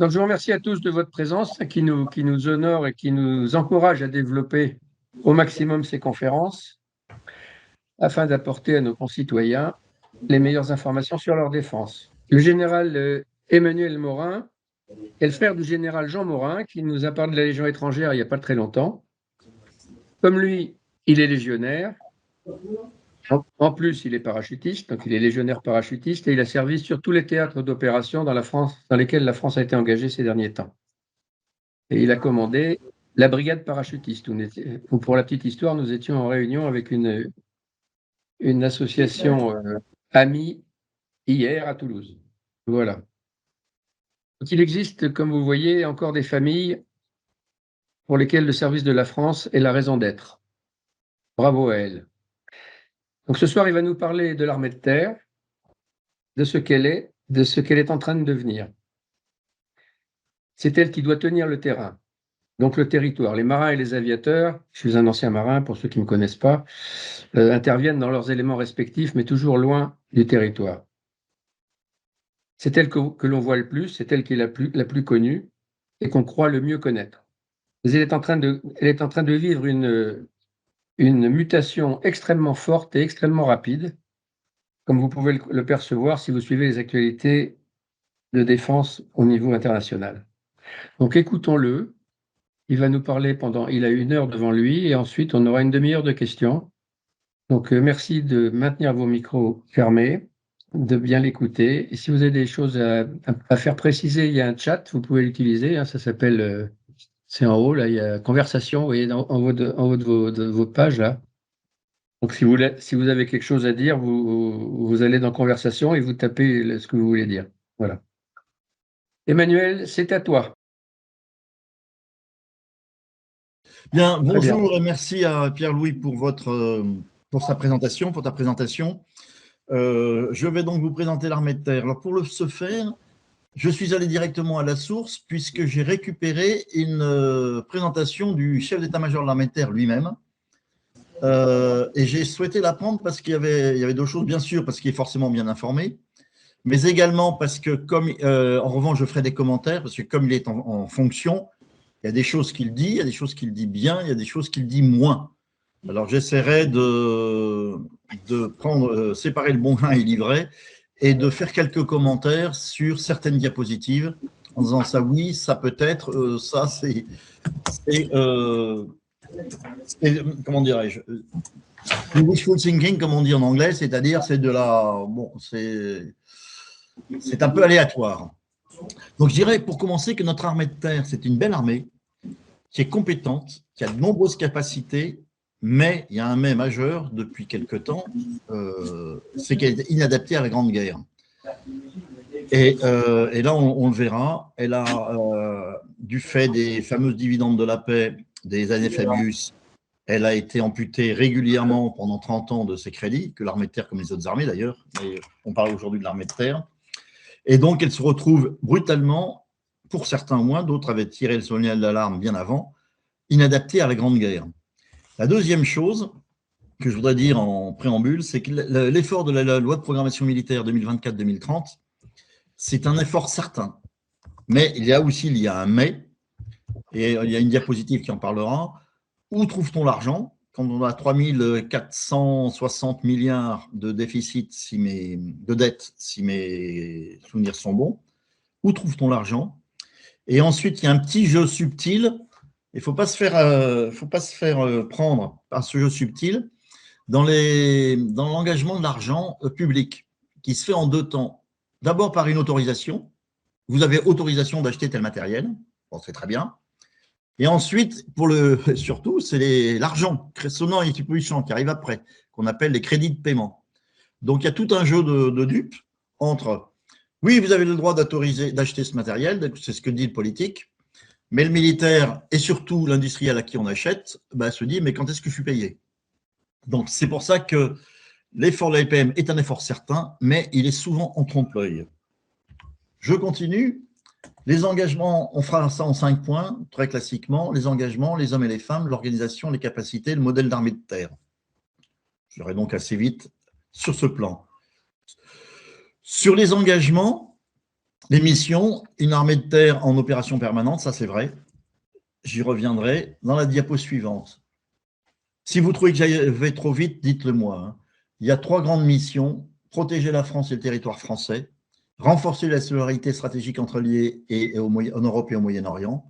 Donc, je vous remercie à tous de votre présence qui nous honore et qui nous encourage à développer au maximum ces conférences afin d'apporter à nos concitoyens les meilleures informations sur leur défense. Le général Emmanuel Morin est le frère du général Jean Morin qui nous a parlé de la Légion étrangère il n'y a pas très longtemps. Comme lui, il est légionnaire. En plus, il est parachutiste, donc il est légionnaire parachutiste et il a servi sur tous les théâtres d'opération dans lesquels la France a été engagée ces derniers temps. Et il a commandé la brigade parachutiste. Pour la petite histoire, nous étions en réunion avec une association amie hier à Toulouse. Voilà. Donc, il existe, comme vous voyez, encore des familles pour lesquelles le service de la France est la raison d'être. Bravo à elle. Donc ce soir, il va nous parler de l'armée de terre, de ce qu'elle est en train de devenir. C'est elle qui doit tenir le terrain, donc le territoire. Les marins et les aviateurs, je suis un ancien marin pour ceux qui ne me connaissent pas, interviennent dans leurs éléments respectifs, mais toujours loin du territoire. C'est elle que l'on voit le plus, c'est elle qui est la plus connue et qu'on croit le mieux connaître. Mais elle est en train de vivre une mutation extrêmement forte et extrêmement rapide, comme vous pouvez le percevoir si vous suivez les actualités de défense au niveau international. Donc écoutons-le. Il va nous parler il a 1 heure devant lui et ensuite on aura une demi-heure de questions. Donc merci de maintenir vos micros fermés, de bien l'écouter. Et si vous avez des choses à faire préciser, il y a un chat, vous pouvez l'utiliser. Hein, ça s'appelle, c'est en haut, là, il y a conversation, vous voyez, en haut de vos pages, là. Donc si vous avez quelque chose à dire, vous allez dans conversation et vous tapez ce que vous voulez dire. Voilà. Emmanuel, c'est à toi. Bien, bonjour et merci à Pierre-Louis pour ta présentation. Je vais donc vous présenter l'armée de terre. Alors pour ce faire, je suis allé directement à la source puisque j'ai récupéré une présentation du chef d'état-major de l'armée de terre lui-même. Et j'ai souhaité la prendre parce qu'il y avait deux choses, bien sûr, parce qu'il est forcément bien informé, mais également parce que, en revanche, je ferai des commentaires, parce que comme il est en fonction, il y a des choses qu'il dit, il y a des choses qu'il dit bien, il y a des choses qu'il dit moins. Alors, j'essaierai de séparer le bon vin et l'ivraie et de faire quelques commentaires sur certaines diapositives en disant ça oui, ça peut-être, ça c'est comment dirais-je, wishful thinking, comme on dit en anglais, c'est-à-dire c'est un peu aléatoire. Donc, je dirais pour commencer que notre armée de terre, c'est une belle armée qui est compétente, qui a de nombreuses capacités, mais il y a un mais majeur depuis quelque temps, c'est qu'elle est inadaptée à la Grande Guerre. Et là, on le verra, elle a, du fait des fameuses dividendes de la paix des années Fabius, elle a été amputée régulièrement pendant 30 ans de ses crédits, que l'armée de terre, comme les autres armées d'ailleurs, mais on parle aujourd'hui de l'armée de terre. Et donc, elle se retrouve brutalement, pour certains moins, d'autres avaient tiré le signal d'alarme bien avant, inadaptée à la Grande Guerre. La deuxième chose que je voudrais dire en préambule, c'est que l'effort de la loi de programmation militaire 2024-2030, c'est un effort certain. Mais il y a un mais, et il y a une diapositive qui en parlera. Où trouve-t-on l'argent quand on a 3 460 milliards de déficit, de dette, si mes souvenirs sont bons? Où trouve-t-on l'argent? Et ensuite, il y a un petit jeu subtil. Il ne faut pas se faire prendre par ce jeu subtil dans l'engagement de l'argent public, qui se fait en deux temps. D'abord par une autorisation. Vous avez autorisation d'acheter tel matériel. Bon, c'est très bien. Et ensuite, surtout, c'est l'argent sonnant et puissant qui arrive après, qu'on appelle les crédits de paiement. Donc, il y a tout un jeu de dupes entre, oui, vous avez le droit d'acheter ce matériel, c'est ce que dit le politique, mais le militaire et surtout l'industriel à qui on achète se dit, mais quand est-ce que je suis payé? Donc, c'est pour ça que l'effort de la LPM est un effort certain, mais il est souvent en trompe-l'œil. Je continue. Les engagements, on fera ça en 5 points, très classiquement. Les engagements, les hommes et les femmes, l'organisation, les capacités, le modèle d'armée de terre. J'irai donc assez vite sur ce plan. Sur les engagements, Les missions, une armée de terre en opération permanente, ça c'est vrai. J'y reviendrai dans la diapo suivante. Si vous trouvez que j'avais trop vite, dites-le moi. Hein. Il y a 3 grandes missions: protéger la France et le territoire français, renforcer la solidarité stratégique entre alliés en Europe et au Moyen-Orient,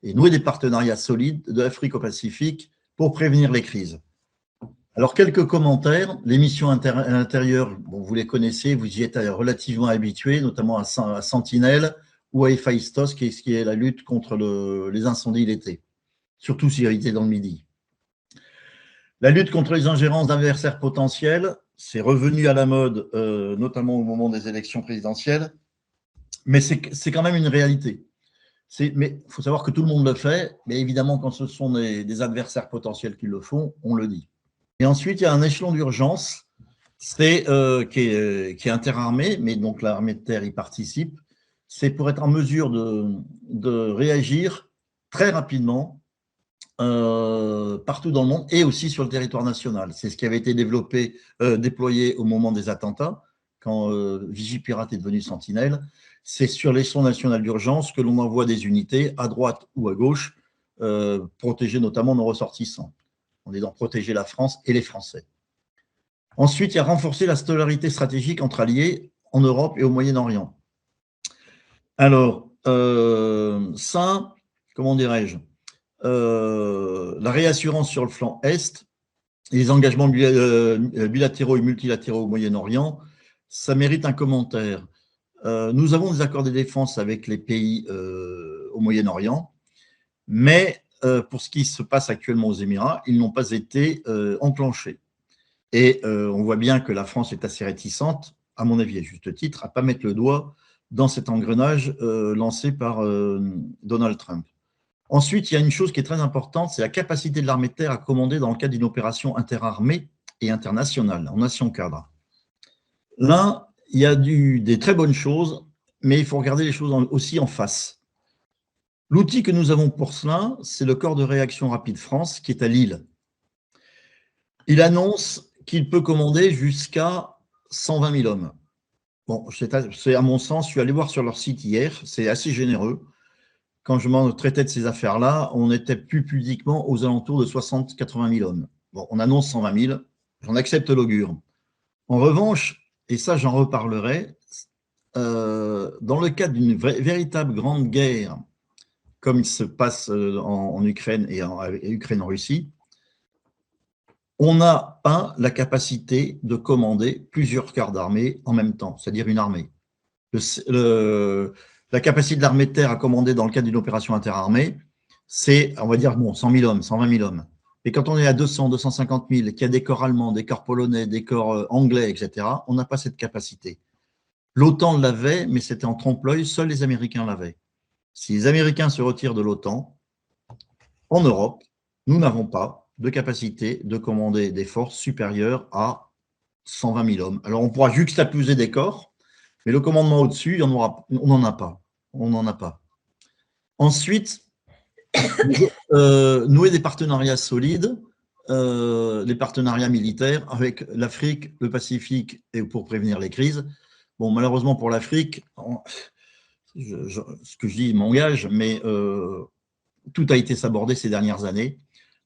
et nouer des partenariats solides de l'Afrique au Pacifique pour prévenir les crises. Alors, quelques commentaires. Les missions intérieures, bon, vous les connaissez, vous y êtes relativement habitués, notamment à Sentinelle ou à Héphaïstos, qui est la lutte contre les incendies l'été, surtout si hérité dans le Midi. La lutte contre les ingérences d'adversaires potentiels, c'est revenu à la mode, notamment au moment des élections présidentielles, mais c'est quand même une réalité. Mais il faut savoir que tout le monde le fait, mais évidemment, quand ce sont des adversaires potentiels qui le font, on le dit. Et ensuite, il y a un échelon d'urgence, qui est interarmé, mais donc l'armée de terre y participe. C'est pour être en mesure de réagir très rapidement partout dans le monde et aussi sur le territoire national. C'est ce qui avait été déployé au moment des attentats, quand Vigipirate est devenu Sentinelle. C'est sur l'échelon national d'urgence que l'on envoie des unités à droite ou à gauche, protéger notamment nos ressortissants. On est dans protéger la France et les Français. Ensuite, il y a renforcer la solidarité stratégique entre alliés en Europe et au Moyen-Orient. Alors, ça, comment dirais-je, la réassurance sur le flanc Est, et les engagements bilatéraux et multilatéraux au Moyen-Orient, ça mérite un commentaire. Nous avons des accords de défense avec les pays au Moyen-Orient, mais pour ce qui se passe actuellement aux Émirats, ils n'ont pas été enclenchés. Et on voit bien que la France est assez réticente, à mon avis à juste titre, à ne pas mettre le doigt dans cet engrenage lancé par Donald Trump. Ensuite, il y a une chose qui est très importante, c'est la capacité de l'armée de terre à commander dans le cadre d'une opération interarmée et internationale, en nation cadre. Là, il y a des très bonnes choses, mais il faut regarder les choses aussi en face. L'outil que nous avons pour cela, c'est le corps de réaction rapide France, qui est à Lille. Il annonce qu'il peut commander jusqu'à 120 000 hommes. Bon, c'est à mon sens, je suis allé voir sur leur site hier, c'est assez généreux. Quand je m'en traitais de ces affaires-là, on était plus pudiquement aux alentours de 60-80 000 hommes. Bon, on annonce 120 000, j'en accepte l'augure. En revanche, et ça j'en reparlerai, dans le cadre d'une véritable grande guerre, comme il se passe en Ukraine et en Russie, on n'a pas la capacité de commander plusieurs corps d'armée en même temps, c'est-à-dire une armée. La capacité de l'armée de terre à commander dans le cadre d'une opération interarmée, c'est, on va dire, bon, 100 000 hommes, 120 000 hommes. Et quand on est à 200, 250 000, qu'il y a des corps allemands, des corps polonais, des corps anglais, etc., on n'a pas cette capacité. L'OTAN l'avait, mais c'était en trompe-l'œil, seuls les Américains l'avaient. Si les Américains se retirent de l'OTAN, en Europe, nous n'avons pas de capacité de commander des forces supérieures à 120 000 hommes. Alors, on pourra juxtaposer des corps, mais le commandement au-dessus, on n'en a pas. On n'en a pas. Ensuite, nouer des partenariats solides, les partenariats militaires avec l'Afrique, le Pacifique, et pour prévenir les crises. Bon, malheureusement pour l'Afrique, ce que je dis m'engage, mais tout a été sabordé ces dernières années.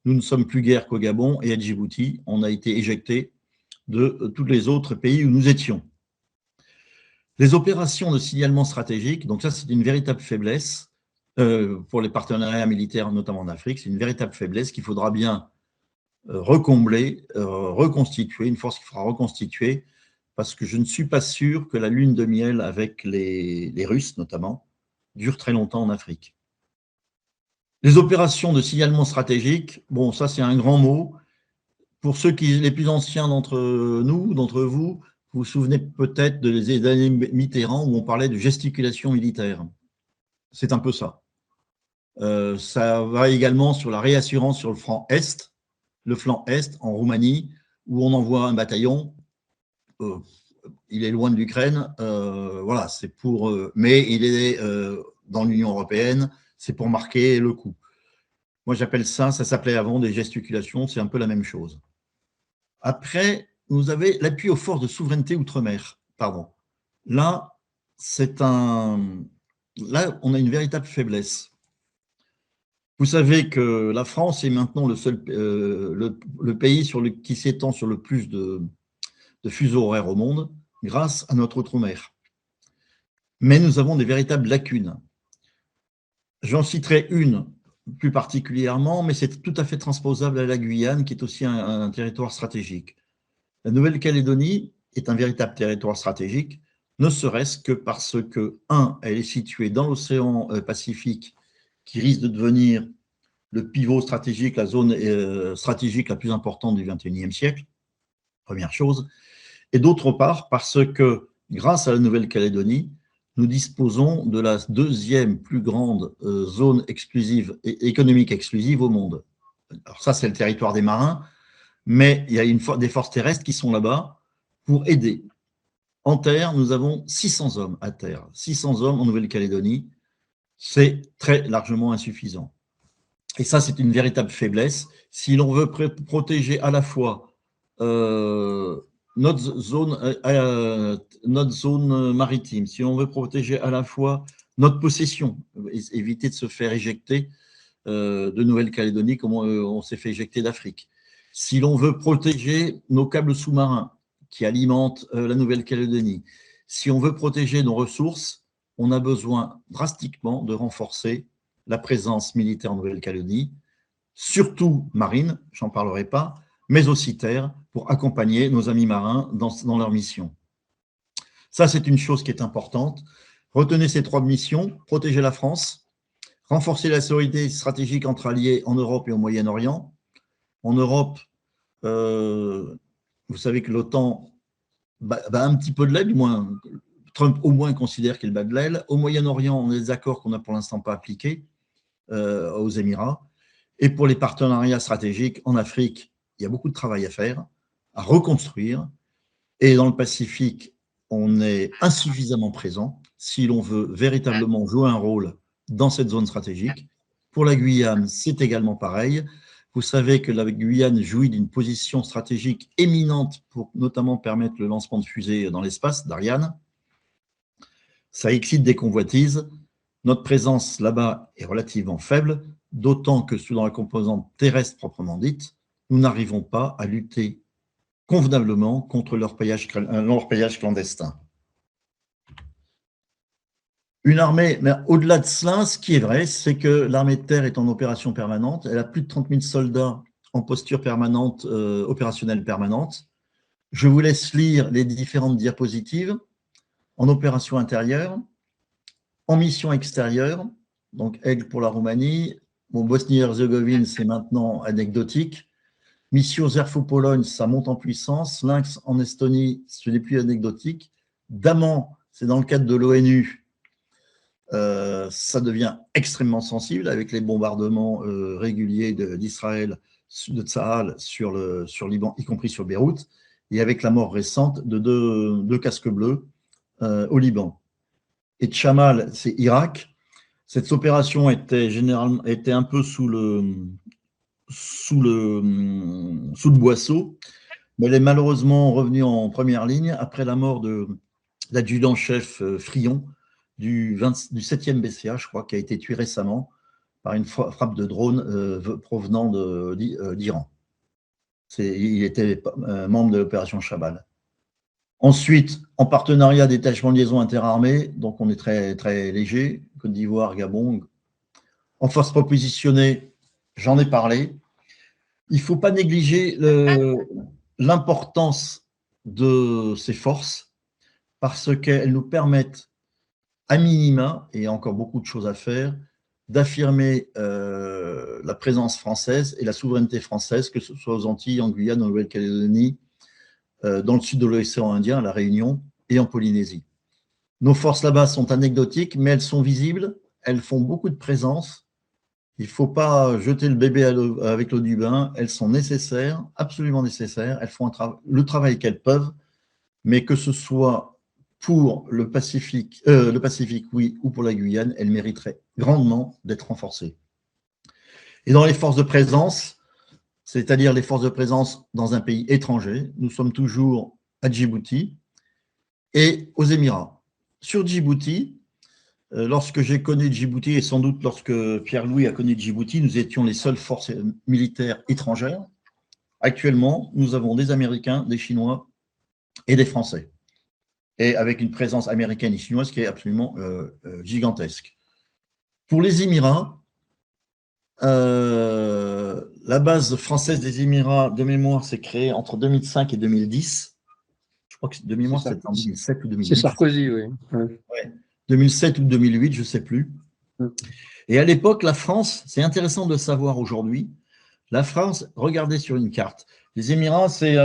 Nous ne sommes plus guère qu'au Gabon et à Djibouti. On a été éjectés de tous les autres pays où nous étions. Les opérations de signalement stratégique, donc ça c'est une véritable faiblesse pour les partenariats militaires, notamment en Afrique, c'est une véritable faiblesse qu'il faudra bien recombler, reconstituer, une force qu'il faudra reconstituer, parce que je ne suis pas sûr que la lune de miel avec les Russes notamment dure très longtemps en Afrique. Les opérations de signalement stratégique, bon, ça c'est un grand mot. Pour ceux les plus anciens d'entre nous, d'entre vous, vous vous souvenez peut-être des années Mitterrand où on parlait de gesticulation militaire. C'est un peu ça. Ça va également sur la réassurance sur le flanc Est, en Roumanie, où on envoie un bataillon. Il est loin de l'Ukraine, voilà, c'est pour. Mais il est dans l'Union européenne. C'est pour marquer le coup. Moi, j'appelle ça s'appelait avant des gesticulations, c'est un peu la même chose. Après, vous avez l'appui aux forces de souveraineté outre-mer. Pardon. Là, là, on a une véritable faiblesse. Vous savez que la France est maintenant le pays qui s'étend sur le plus de fuseaux horaires au monde grâce à notre outre-mer. Mais nous avons des véritables lacunes. J'en citerai une plus particulièrement, mais c'est tout à fait transposable à la Guyane, qui est aussi un territoire stratégique. La Nouvelle-Calédonie est un véritable territoire stratégique, ne serait-ce que parce que, elle est située dans l'océan Pacifique, qui risque de devenir le pivot stratégique, la zone stratégique la plus importante du XXIe siècle, première chose. Et d'autre part, parce que, grâce à la Nouvelle-Calédonie, nous disposons de la deuxième plus grande zone exclusive et économique exclusive au monde. Alors ça, c'est le territoire des marins, mais il y a des forces terrestres qui sont là-bas pour aider. En terre, nous avons 600 hommes à terre, 600 hommes en Nouvelle-Calédonie. C'est très largement insuffisant. Et ça, c'est une véritable faiblesse. Si l'on veut protéger à la fois notre zone maritime, si on veut protéger à la fois notre possession, éviter de se faire éjecter de Nouvelle-Calédonie comme on s'est fait éjecter d'Afrique. Si l'on veut protéger nos câbles sous-marins qui alimentent la Nouvelle-Calédonie, si on veut protéger nos ressources, on a besoin drastiquement de renforcer la présence militaire en Nouvelle-Calédonie, surtout marine, j'en parlerai pas, mais aussi terre, pour accompagner nos amis marins dans leur mission. Ça, c'est une chose qui est importante. Retenez ces 3 missions: protéger la France, renforcer la solidarité stratégique entre alliés en Europe et au Moyen-Orient. En Europe, vous savez que l'OTAN bat un petit peu de l'aile, du moins Trump au moins considère qu'il bat de l'aile. Au Moyen-Orient, on a des accords qu'on n'a pour l'instant pas appliqués aux Émirats. Et pour les partenariats stratégiques en Afrique, il y a beaucoup de travail à faire, à reconstruire. Et dans le Pacifique, on est insuffisamment présent si l'on veut véritablement jouer un rôle dans cette zone stratégique. Pour la Guyane, c'est également pareil. Vous savez que la Guyane jouit d'une position stratégique éminente pour notamment permettre le lancement de fusées dans l'espace, d'Ariane. Ça excite des convoitises. Notre présence là-bas est relativement faible, d'autant que dans la composante terrestre proprement dite, nous n'arrivons pas à lutter convenablement contre l'orpaillage clandestin. Une armée, mais au-delà de cela, ce qui est vrai, c'est que l'armée de terre est en opération permanente. Elle a plus de 30 000 soldats en posture permanente, opérationnelle permanente. Je vous laisse lire les différentes diapositives. En opération intérieure, en mission extérieure, donc Aigle pour la Roumanie, bon, Bosnie-Herzégovine, c'est maintenant anecdotique. Mission Zerfo-Pologne, ça monte en puissance. Lynx en Estonie, ce n'est plus anecdotique. Daman, c'est dans le cadre de l'ONU, ça devient extrêmement sensible avec les bombardements réguliers d'Israël, de Tsahal sur Liban, y compris sur Beyrouth, et avec la mort récente de deux casques bleus au Liban. Et Chamal, c'est Irak. Cette opération était un peu sous le boisseau, mais elle est malheureusement revenue en première ligne après la mort de l'adjudant-chef Frion du 7e BCA, je crois, qui a été tué récemment par une frappe de drone provenant d'Iran. Il était membre de l'opération Chamal. Ensuite, en partenariat détachement de liaison interarmée, donc on est très, très léger, Côte d'Ivoire, Gabon. En force propositionnée, j'en ai parlé. Il ne faut pas négliger l'importance de ces forces parce qu'elles nous permettent, à minima, et encore beaucoup de choses à faire, d'affirmer la présence française et la souveraineté française, que ce soit aux Antilles, en Guyane, en Nouvelle-Calédonie, dans le sud de l'océan Indien, à La Réunion, et en Polynésie. Nos forces là-bas sont anecdotiques, mais elles sont visibles, elles font beaucoup de présence. Il ne faut pas jeter le bébé avec l'eau du bain, elles sont nécessaires, absolument nécessaires, elles font le travail qu'elles peuvent, mais que ce soit pour le Pacifique, oui, ou pour la Guyane, elles mériteraient grandement d'être renforcées. Et dans les forces de présence, c'est-à-dire les forces de présence dans un pays étranger, nous sommes toujours à Djibouti et aux Émirats. sur Djibouti, lorsque j'ai connu Djibouti, et sans doute lorsque Pierre-Louis a connu Djibouti, nous étions les seules forces militaires étrangères. Actuellement, nous avons des Américains, des Chinois et des Français. Et avec une présence américaine et chinoise qui est absolument gigantesque. Pour les Émirats, la base française des Émirats, de mémoire, s'est créée entre 2005 et 2010. Je crois que de mémoire, c'était en 2007 ou 2008. C'est Sarkozy, oui. Ouais. 2007 ou 2008, je ne sais plus. Et à l'époque, la France, c'est intéressant de le savoir aujourd'hui, la France, regardez sur une carte. Les Émirats, c'est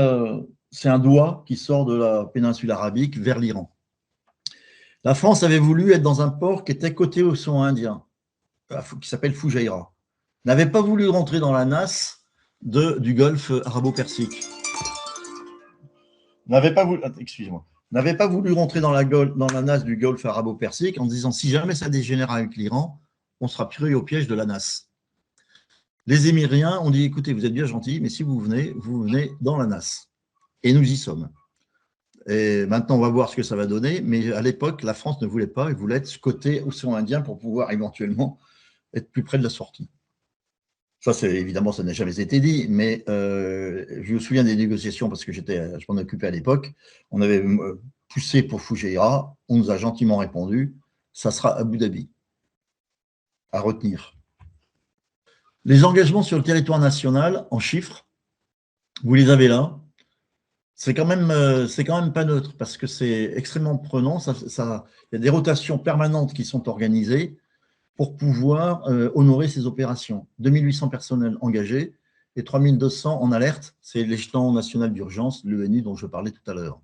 un doigt qui sort de la péninsule arabique vers l'Iran. La France avait voulu être dans un port qui était côté océan Indien, qui s'appelle Fujairah. N'avait pas voulu rentrer dans la nasse du golfe arabo-persique. N'avait pas voulu rentrer dans la nasse du golfe arabo-persique en disant si jamais ça dégénère avec l'Iran, on sera pris au piège de la nasse. Les Émiriens ont dit écoutez, vous êtes bien gentils, mais si vous venez dans la nasse. Et nous y sommes. Et maintenant, on va voir ce que ça va donner. Mais à l'époque, la France ne voulait pas. Elle voulait être côté océan Indien pour pouvoir éventuellement être plus près de la sortie. Ça, évidemment, ça n'a jamais été dit. Mais je me souviens des négociations parce que je m'en occupais à l'époque. On avait poussé pour Fujairah. On nous a gentiment répondu ça sera Abu Dhabi. À retenir. Les engagements sur le territoire national, en chiffres, vous les avez là. C'est quand même pas neutre parce que c'est extrêmement prenant. Il y a des rotations permanentes qui sont organisées pour pouvoir honorer ces opérations. 2800 personnels engagés et 3200 en alerte. C'est l'échelon national d'urgence, l'ENU dont je parlais tout à l'heure.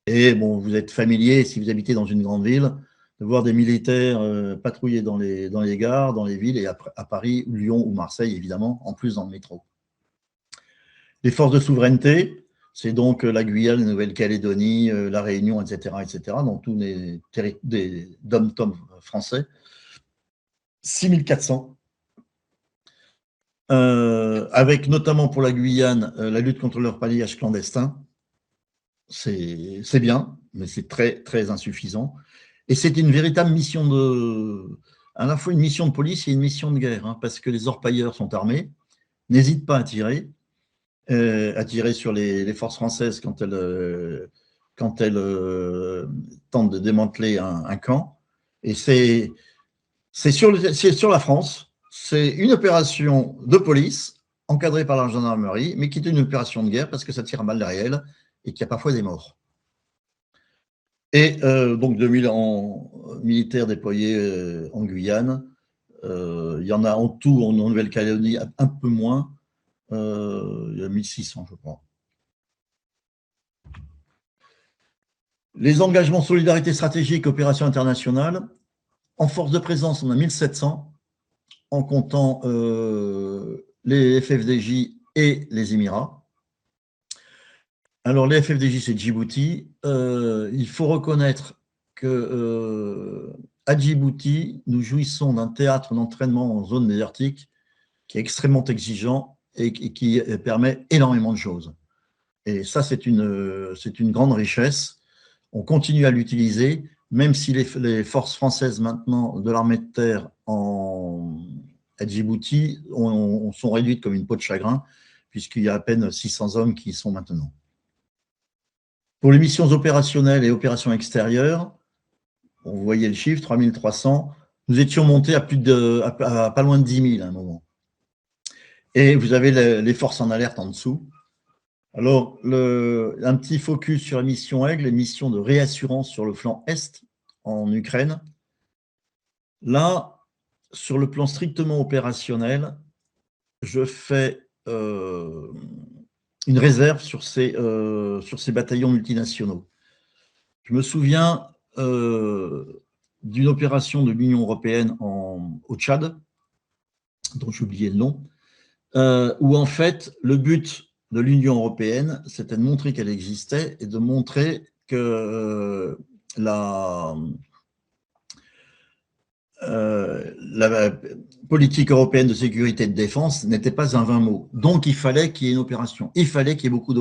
Et bon, vous êtes familier, si vous habitez dans une grande ville, de voir des militaires patrouiller dans les gares, dans les villes, et à Paris, Lyon ou Marseille, évidemment, en plus dans le métro. Les forces de souveraineté, c'est donc la Guyane, la Nouvelle-Calédonie, la Réunion, etc., dans tous les dom-tom français. 6400. Avec notamment pour la Guyane, la lutte contre le repatriage clandestin. C'est bien, mais c'est très, très insuffisant. Et c'est une véritable mission à la fois une mission de police et une mission de guerre, hein, parce que les orpailleurs sont armés, n'hésitent pas à tirer sur les forces françaises quand elles tentent de démanteler un camp. Et c'est sur la France, c'est une opération de police encadrée par la gendarmerie, mais qui est une opération de guerre parce que ça tire à balles réelles et qu'il y a parfois des morts. Et donc 2000 militaires déployés en Guyane, il y en a en tout en Nouvelle-Calédonie un peu moins, il y a 1600 je crois. Les engagements solidarité stratégique, opération internationale, en force de présence on a 1700, en comptant les FFDJ et les Émirats. Alors, les FFDJ, c'est Djibouti. Il faut reconnaître qu'à Djibouti, nous jouissons d'un théâtre d'entraînement en zone désertique qui est extrêmement exigeant et qui permet énormément de choses. Et ça, c'est une grande richesse. On continue à l'utiliser, même si les forces françaises maintenant de l'armée de terre à Djibouti sont réduites comme une peau de chagrin, puisqu'il y a à peine 600 hommes qui y sont maintenant. Pour les missions opérationnelles et opérations extérieures, vous voyez le chiffre, 3300, nous étions montés à pas loin de 10 000 à un moment. Et vous avez les forces en alerte en dessous. Alors, un petit focus sur la mission Aigle, les missions de réassurance sur le flanc Est, en Ukraine. Là, sur le plan strictement opérationnel, je fais une réserve sur ces bataillons multinationaux. Je me souviens d'une opération de l'Union européenne au Tchad, dont j'ai oublié le nom, où en fait le but de l'Union européenne, c'était de montrer qu'elle existait et de montrer que la politique européenne de sécurité et de défense n'était pas un vain mot. Donc, il fallait qu'il y ait une opération. Il fallait qu'il y ait beaucoup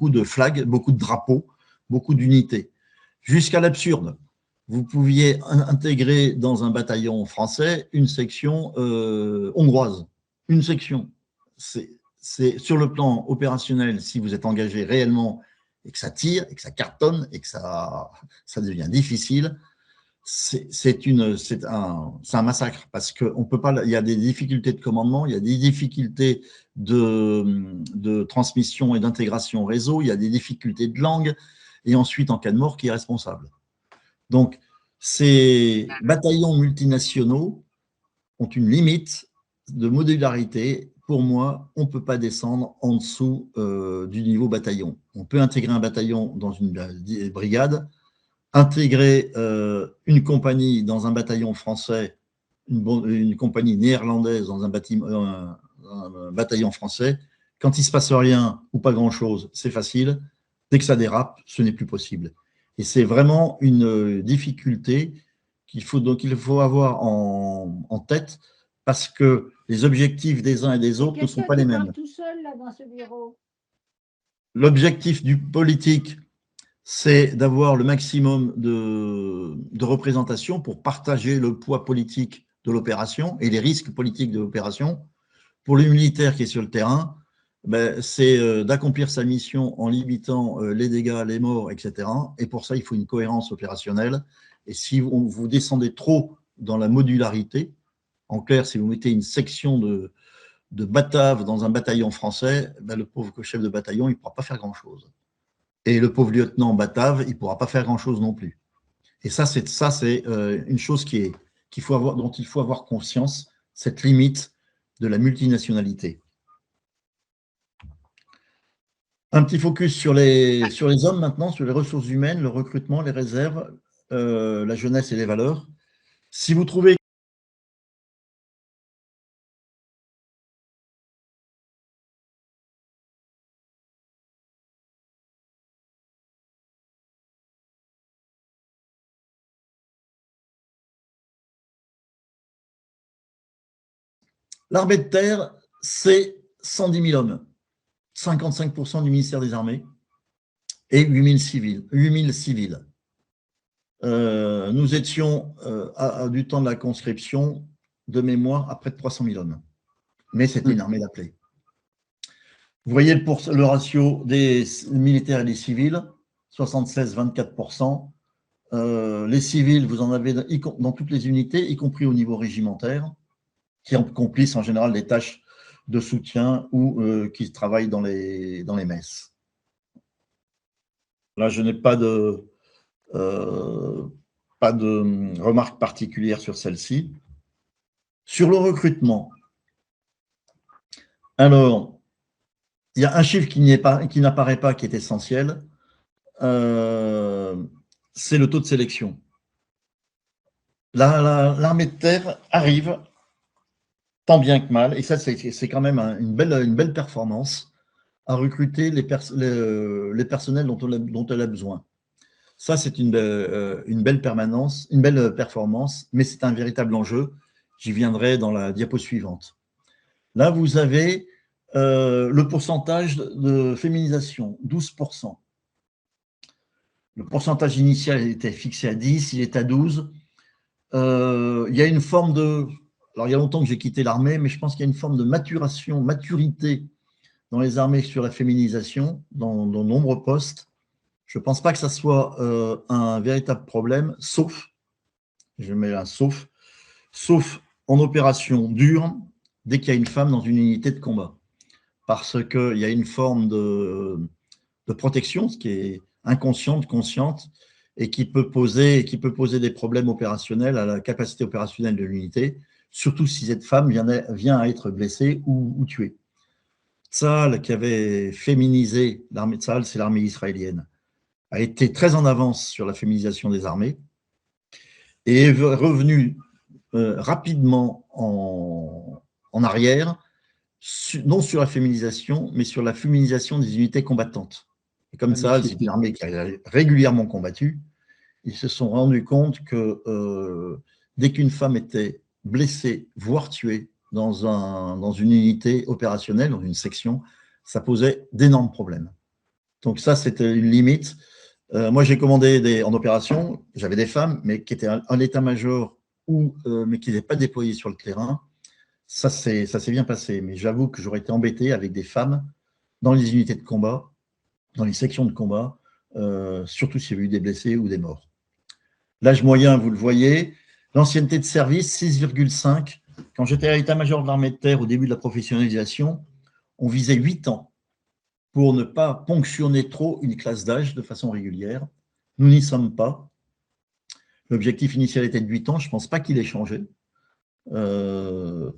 de flags, beaucoup de drapeaux, beaucoup d'unités. jusqu'à l'absurde. Vous pouviez intégrer dans un bataillon français une section hongroise. Une section. C'est sur le plan opérationnel, si vous êtes engagé réellement et que ça tire, et que ça cartonne, et que ça devient difficile, c'est un massacre parce qu'on peut pas. Il y a des difficultés de commandement, il y a des difficultés de transmission et d'intégration réseau, il y a des difficultés de langue, et ensuite, en cas de mort, qui est responsable? Donc, ces bataillons multinationaux ont une limite de modularité. Pour moi, on ne peut pas descendre en dessous du niveau bataillon. On peut intégrer un bataillon dans une brigade, intégrer une compagnie dans un bataillon français, une compagnie néerlandaise dans un bataillon français. Quand il ne se passe rien ou pas grand-chose, c'est facile. Dès que ça dérape, ce n'est plus possible. Et c'est vraiment une difficulté qu'il faut avoir en tête parce que les objectifs des uns et des autres ne sont pas les mêmes. Tout seul là dans ce bureau. L'objectif du politique, c'est d'avoir le maximum de représentation pour partager le poids politique de l'opération et les risques politiques de l'opération. Pour le militaire qui est sur le terrain, ben, c'est d'accomplir sa mission en limitant les dégâts, les morts, etc. Et pour ça, il faut une cohérence opérationnelle. Et si vous descendez trop dans la modularité, en clair, si vous mettez une section de bataves dans un bataillon français, ben, le pauvre chef de bataillon, il ne pourra pas faire grand-chose. Et le pauvre lieutenant batave, il ne pourra pas faire grand-chose non plus. Et ça, c'est une chose dont il faut avoir conscience, cette limite de la multinationalité. Un petit focus sur les hommes maintenant, sur les ressources humaines, le recrutement, les réserves, la jeunesse et les valeurs. Si vous trouvez l'armée de terre, c'est 110 000 hommes, 55% du ministère des Armées et 8 000 civils. Nous étions, du temps de la conscription, de mémoire, à près de 300 000 hommes. Mais c'était une armée d'appelés. Vous voyez le ratio des militaires et des civils, 76-24%. Les civils, vous en avez dans toutes les unités, y compris au niveau régimentaire, qui accomplissent en général des tâches de soutien ou qui travaillent dans les messes. Là, je n'ai pas de remarque particulière sur celle-ci. Sur le recrutement, alors, il y a un chiffre qui n'apparaît pas, qui est essentiel, c'est le taux de sélection. L'armée de terre arrive, tant bien que mal, et ça c'est quand même une belle performance, à recruter les personnels dont elle a besoin. Ça, c'est une belle performance, mais c'est un véritable enjeu. J'y viendrai dans la diapo suivante. Là, vous avez le pourcentage de féminisation, 12%. Le pourcentage initial était fixé à 10, il est à 12. Il y a une forme de... Alors, il y a longtemps que j'ai quitté l'armée, mais je pense qu'il y a une forme de maturité dans les armées sur la féminisation, dans de nombreux postes. Je ne pense pas que ça soit un véritable problème, sauf, je mets un sauf en opération dure, dès qu'il y a une femme dans une unité de combat. Parce qu'il y a une forme de protection, ce qui est inconsciente, consciente, et qui peut poser des problèmes opérationnels à la capacité opérationnelle de l'unité, surtout si cette femme vient à être blessée ou tuée. Tsahal, qui avait féminisé l'armée de Tsahal, c'est l'armée israélienne, a été très en avance sur la féminisation des armées et est revenu rapidement en arrière, non sur la féminisation, mais sur la féminisation des unités combattantes. Et comme ça, c'est une armée qui a régulièrement combattu. Ils se sont rendus compte que dès qu'une femme était blessée, voire tuée dans une unité opérationnelle, dans une section, ça posait d'énormes problèmes. Donc ça, c'était une limite. Moi, j'ai commandé en opération, j'avais des femmes, mais qui étaient à l'état-major mais qui n'étaient pas déployées sur le terrain. Ça s'est bien passé, mais j'avoue que j'aurais été embêté avec des femmes dans les unités de combat, dans les sections de combat, surtout s'il y avait eu des blessés ou des morts. L'âge moyen, vous le voyez, l'ancienneté de service, 6,5. Quand j'étais à l'état-major de l'armée de terre au début de la professionnalisation, on visait 8 ans pour ne pas ponctionner trop une classe d'âge de façon régulière. Nous n'y sommes pas. L'objectif initial était de 8 ans, je ne pense pas qu'il ait changé. Nous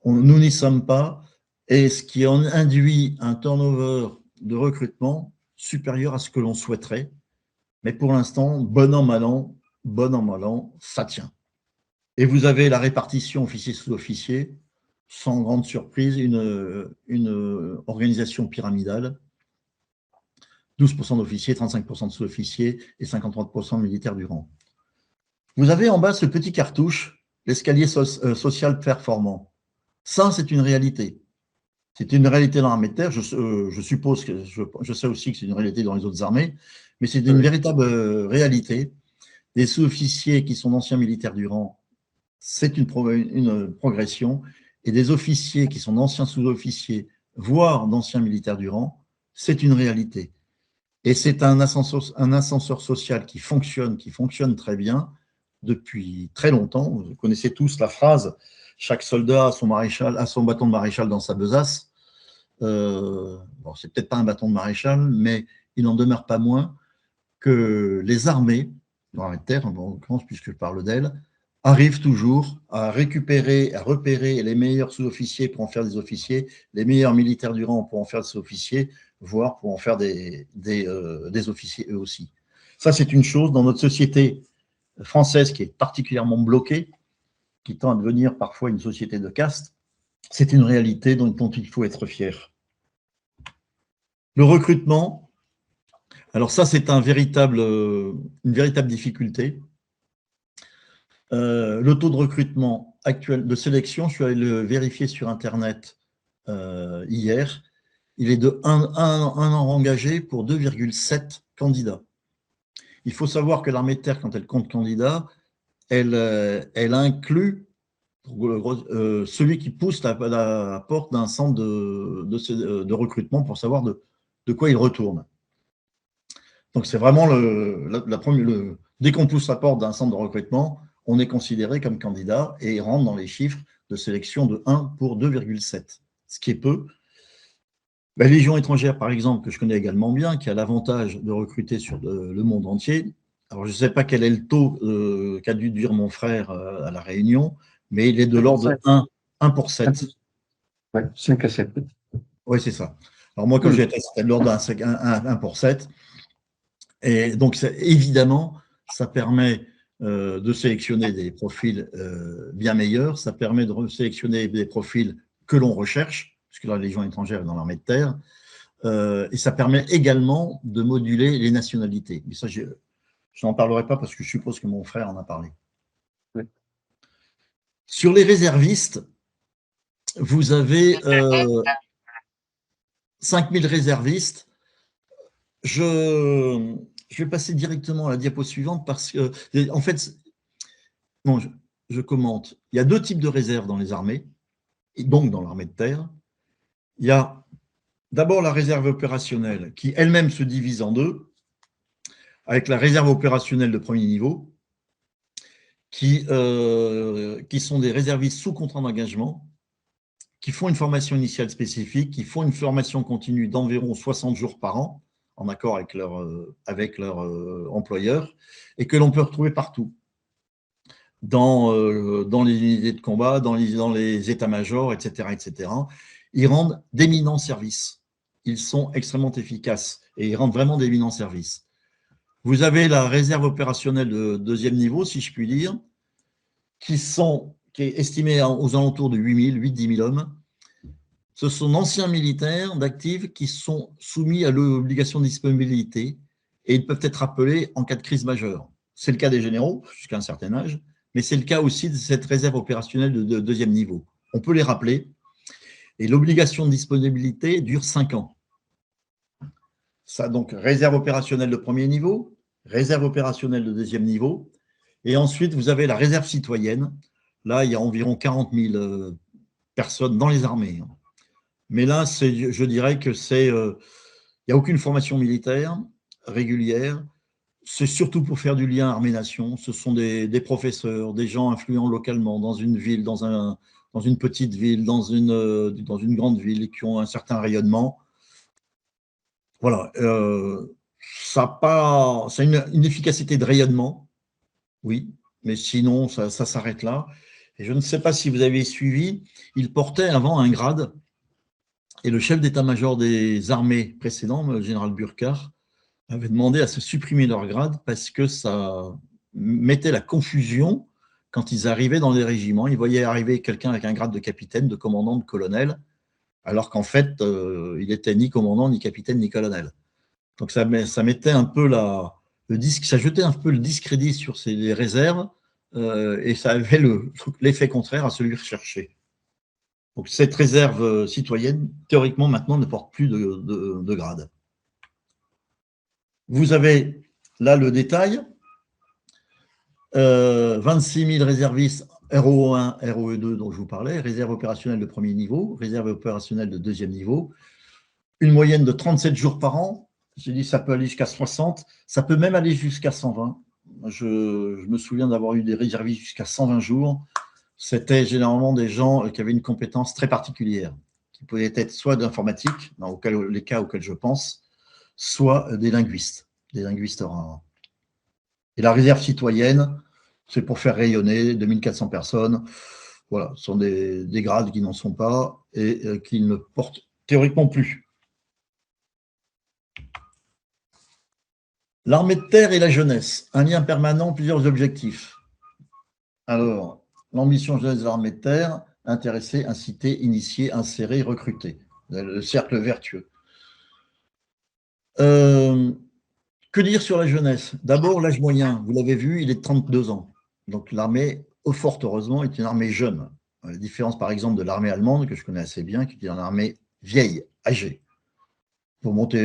n'y sommes pas, et ce qui en induit un turnover de recrutement supérieur à ce que l'on souhaiterait. Mais pour l'instant, bon an, mal an, ça tient. Et vous avez la répartition officier-sous-officier, sans grande surprise, une organisation pyramidale. 12% d'officiers, 35% de sous-officiers et 53% de militaires du rang. Vous avez en bas ce petit cartouche, l'escalier social performant. Ça, c'est une réalité. C'est une réalité dans l'armée de terre. Je suppose que je sais aussi que c'est une réalité dans les autres armées, mais c'est une véritable réalité. Des sous-officiers qui sont d'anciens militaires du rang, c'est une progression. Et des officiers qui sont d'anciens sous-officiers, voire d'anciens militaires du rang, c'est une réalité. Et c'est un ascenseur social qui fonctionne très bien depuis très longtemps. Vous connaissez tous la phrase « Chaque soldat a son bâton de maréchal dans sa besace ». Bon, c'est peut-être pas un bâton de maréchal, mais il n'en demeure pas moins que les armées, dans l'armée de terre, en l'occurrence, puisque je parle d'elles, arrivent toujours à récupérer, à repérer les meilleurs sous-officiers pour en faire des officiers, les meilleurs militaires du rang pour en faire des sous-officiers, voire pour en faire des officiers eux aussi. Ça, c'est une chose dans notre société française qui est particulièrement bloquée, qui tend à devenir parfois une société de caste. C'est une réalité dont il faut être fier. Le recrutement, alors ça, c'est une véritable difficulté. Le taux de recrutement actuel de sélection, je suis allé le vérifier sur Internet hier, il est de 1 an engagé pour 2,7 candidats. Il faut savoir que l'armée de terre, quand elle compte candidats, elle inclut celui qui pousse la porte d'un centre de recrutement pour savoir de quoi il retourne. Donc, c'est vraiment dès qu'on pousse la porte d'un centre de recrutement, on est considéré comme candidat et rentre dans les chiffres de sélection de 1 pour 2,7, ce qui est peu. La Légion étrangère, par exemple, que je connais également bien, qui a l'avantage de recruter sur le monde entier. Alors, je ne sais pas quel est le taux qu'a dû dire mon frère à La Réunion, mais il est de l'ordre de 1 pour 7. Oui, 5 à 7. Oui, c'est ça. Alors, moi, quand j'étais, c'était de l'ordre de 1 pour 7. Et donc, évidemment, ça permet de sélectionner des profils bien meilleurs. Ça permet de sélectionner des profils que l'on recherche, puisque la Légion étrangère est dans l'armée de terre. Et ça permet également de moduler les nationalités. Mais ça, je n'en parlerai pas parce que je suppose que mon frère en a parlé. Oui. Sur les réservistes, vous avez 5000 réservistes. Je vais passer directement à la diapo suivante parce que, en fait, non, je commente. Il y a 2 types de réserves dans les armées, et donc dans l'armée de terre. Il y a d'abord la réserve opérationnelle qui elle-même se divise en 2, avec la réserve opérationnelle de premier niveau, qui sont des réservistes sous contrat d'engagement, qui font une formation initiale spécifique, qui font une formation continue d'environ 60 jours par an, en accord avec leur employeur, et que l'on peut retrouver partout, dans les unités de combat, dans les états-majors, etc., etc. Ils rendent d'éminents services. Ils sont extrêmement efficaces et ils rendent vraiment d'éminents services. Vous avez la réserve opérationnelle de 2e niveau, si je puis dire, qui est estimée aux alentours de 8-10 000 hommes. Ce sont d'anciens militaires d'actifs qui sont soumis à l'obligation de disponibilité et ils peuvent être appelés en cas de crise majeure. C'est le cas des généraux, jusqu'à un certain âge, mais c'est le cas aussi de cette réserve opérationnelle de 2e niveau. On peut les rappeler et l'obligation de disponibilité dure 5 ans. Ça, donc, réserve opérationnelle de premier niveau, réserve opérationnelle de deuxième niveau, et ensuite, vous avez la réserve citoyenne. Là, il y a environ 40 000 personnes dans les armées. Mais là, je dirais que il n'y a aucune formation militaire régulière. C'est surtout pour faire du lien armée-nation. Ce sont des professeurs, des gens influents localement dans une ville, dans une petite ville, dans une grande ville, qui ont un certain rayonnement. Voilà. Ça a une efficacité de rayonnement, oui, mais sinon, ça s'arrête là. Et je ne sais pas si vous avez suivi, il portait avant un grade, et le chef d'état-major des armées précédent, le général Burkhardt, avait demandé à se supprimer leur grade parce que ça mettait la confusion quand ils arrivaient dans les régiments. Ils voyaient arriver quelqu'un avec un grade de capitaine, de commandant, de colonel, alors qu'en fait, il n'était ni commandant, ni capitaine, ni colonel. Donc ça mettait un peu ça jetait un peu le discrédit sur les réserves et ça avait l'effet contraire à celui recherché. Donc cette réserve citoyenne, théoriquement, maintenant, ne porte plus de grade. Vous avez là le détail. 26 000 réservistes RO1, ROE2 dont je vous parlais, réserve opérationnelle de premier niveau, réserve opérationnelle de deuxième niveau, une moyenne de 37 jours par an. J'ai dit ça peut aller jusqu'à 60, ça peut même aller jusqu'à 120. Je me souviens d'avoir eu des réservistes jusqu'à 120 jours. C'était généralement des gens qui avaient une compétence très particulière, qui pouvaient être soit d'informatique, dans les cas auxquels je pense, soit des linguistes rares. Et la réserve citoyenne, c'est pour faire rayonner 2400 personnes. Voilà, ce sont des grades qui n'en sont pas et qui ne portent théoriquement plus. L'armée de terre et la jeunesse, un lien permanent, plusieurs objectifs. Alors, l'ambition jeunesse de l'armée de terre, intéresser, inciter, initier, insérer, recruter. Le cercle vertueux. Que dire sur la jeunesse? D'abord, l'âge moyen, vous l'avez vu, il est de 32 ans. Donc l'armée, fort heureusement, est une armée jeune. À la différence, par exemple, de l'armée allemande, que je connais assez bien, qui est une armée vieille, âgée. Pour monter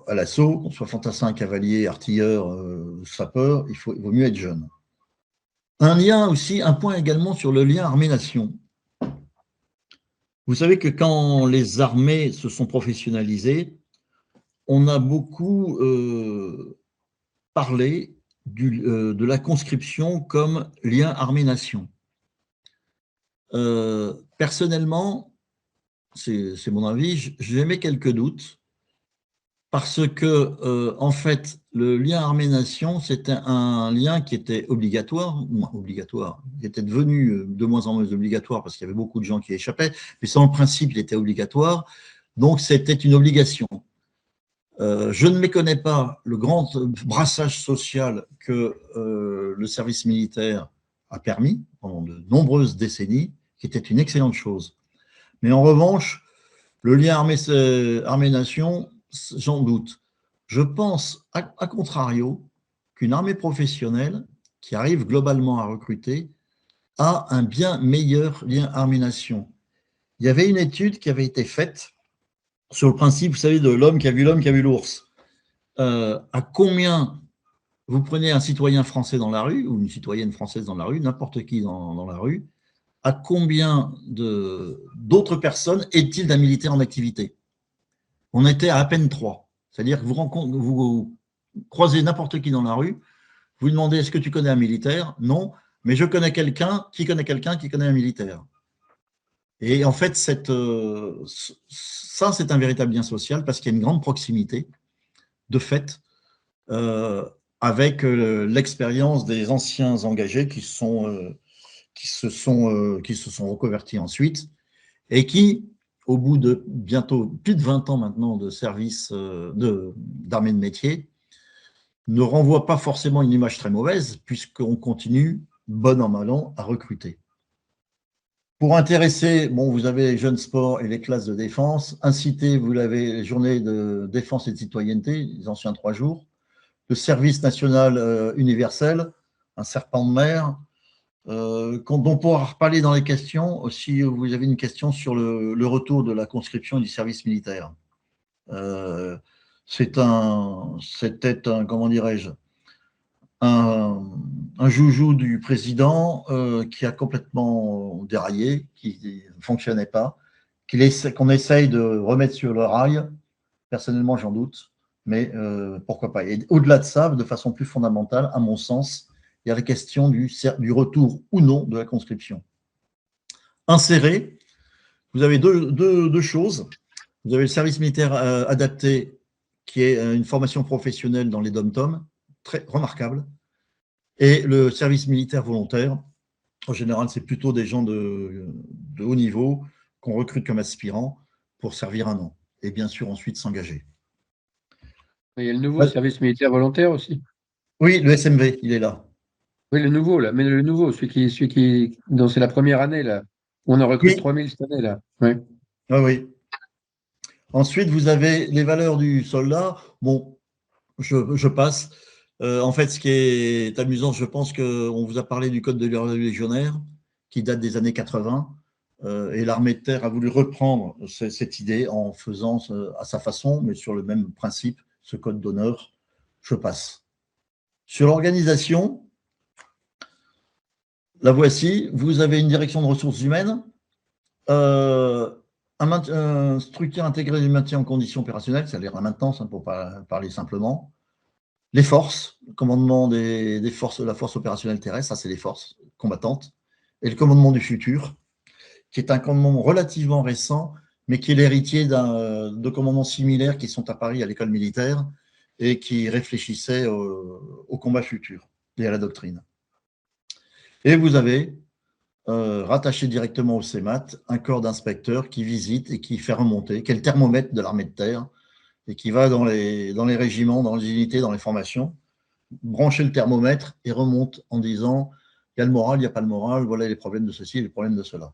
à l'assaut, qu'on soit fantassin, cavalier, artilleur, sapeur, il vaut mieux être jeune. Un point également sur le lien armée-nation. Vous savez que quand les armées se sont professionnalisées, on a beaucoup parlé de la conscription comme lien armée-nation. Personnellement, c'est mon avis, j'émets quelques doutes parce que, en fait, le lien armée-nation, c'était un lien qui était obligatoire, qui était devenu de moins en moins obligatoire parce qu'il y avait beaucoup de gens qui échappaient, mais sans le principe, il était obligatoire, donc c'était une obligation. Je ne méconnais pas le grand brassage social que le service militaire a permis pendant de nombreuses décennies, qui était une excellente chose. Mais en revanche, le lien armée-nation, j'en doute. Je pense, à contrario, qu'une armée professionnelle qui arrive globalement à recruter a un bien meilleur lien armée-nation. Il y avait une étude qui avait été faite sur le principe, vous savez, de l'homme qui a vu l'ours. À combien vous prenez un citoyen français dans la rue ou une citoyenne française dans la rue, n'importe qui dans la rue, à combien d'autres personnes est-il d'un militaire en activité? On était à peine 3. C'est-à-dire que vous croisez n'importe qui dans la rue, vous lui demandez est-ce que tu connais un militaire? Non, mais je connais quelqu'un qui connaît un militaire. Et en fait, ça, c'est un véritable lien social parce qu'il y a une grande proximité, de fait, avec l'expérience des anciens engagés qui se sont reconvertis ensuite et qui, au bout de bientôt plus de 20 ans maintenant de service d'armée de métier, ne renvoient pas forcément une image très mauvaise puisqu'on continue, bon an mal an, à recruter. Pour intéresser, vous avez les jeunes sports et les classes de défense. Inciter, vous l'avez, les journées de défense et de citoyenneté, les anciens 3 jours. Le service national universel, un serpent de mer, dont on pourra reparler dans les questions, si vous avez une question sur le retour de la conscription et du service militaire. c'était comment dirais-je, un joujou du président qui a complètement déraillé, qui ne fonctionnait pas, qu'on essaye de remettre sur le rail. Personnellement, j'en doute, mais pourquoi pas. Et au-delà de ça, de façon plus fondamentale, à mon sens, il y a la question du retour ou non de la conscription. Insérer, vous avez deux choses. Vous avez le service militaire adapté, qui est une formation professionnelle dans les DOM-TOM, très remarquable, et le service militaire volontaire. En général, c'est plutôt des gens de haut niveau qu'on recrute comme aspirants pour servir 1 an, et bien sûr ensuite s'engager. Il y a le nouveau service militaire volontaire aussi. Oui, le SMV, il est là. Oui, le nouveau, là, mais le nouveau, celui qui, dont c'est la première année, là. On en recrute 3000 cette année, là. Oui. Ah oui. Ensuite, vous avez les valeurs du soldat. Bon, je passe. En fait, ce qui est amusant, je pense qu'on vous a parlé du code de l'ordre légionnaire, qui date des années 80, et l'armée de terre a voulu reprendre cette idée en faisant à sa façon, mais sur le même principe, ce code d'honneur. Je passe. Sur l'organisation, la voici. Vous avez une direction de ressources humaines, une structure intégrée du maintien en condition opérationnelle, c'est-à-dire la maintenance, hein, pour parler simplement. Les forces, le commandement des forces, de la force opérationnelle terrestre, ça c'est les forces combattantes, et le commandement du futur, qui est un commandement relativement récent, mais qui est l'héritier de commandements similaires qui sont à Paris à l'école militaire et qui réfléchissaient au combat futur et à la doctrine. Et vous avez, rattaché directement au CEMAT, un corps d'inspecteurs qui visite et qui fait remonter, qui est le thermomètre de l'armée de terre, et qui va dans les régiments, dans les unités, dans les formations, brancher le thermomètre et remonte en disant il y a le moral, il n'y a pas le moral, voilà les problèmes de ceci, les problèmes de cela.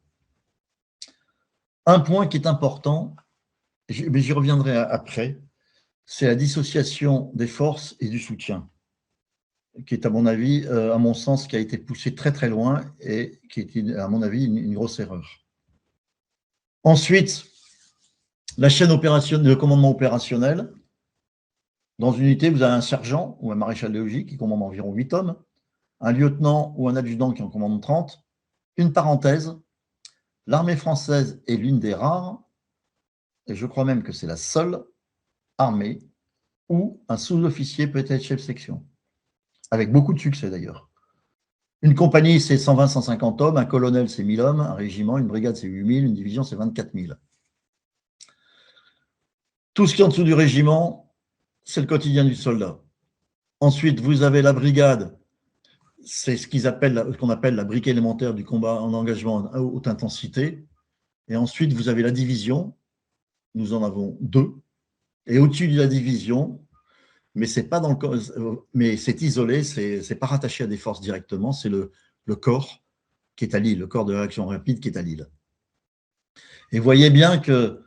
Un point qui est important, mais j'y reviendrai après, c'est la dissociation des forces et du soutien, qui est à mon avis, à mon sens, qui a été poussé très très loin et qui est, à mon avis, une grosse erreur. Ensuite, la chaîne opérationnelle, le commandement opérationnel. Dans une unité, vous avez un sergent ou un maréchal de logis qui commande environ 8 hommes, un lieutenant ou un adjudant qui en commande 30. Une parenthèse, l'armée française est l'une des rares, et je crois même que c'est la seule armée où un sous-officier peut être chef section, avec beaucoup de succès d'ailleurs. Une compagnie, c'est 120-150 hommes, un colonel, c'est 1000 hommes, un régiment, une brigade, c'est 8000, une division, c'est 24 000. Tout ce qui est en dessous du régiment, c'est le quotidien du soldat. Ensuite, vous avez la brigade, c'est ce qu'on appelle la brique élémentaire du combat en engagement à haute intensité. Et ensuite, vous avez la division, nous en avons 2. Et au-dessus de la division, mais c'est pas dans le, mais c'est isolé, c'est pas rattaché à des forces directement, c'est le corps qui est à Lille, le corps de réaction rapide qui est à Lille. Et voyez bien que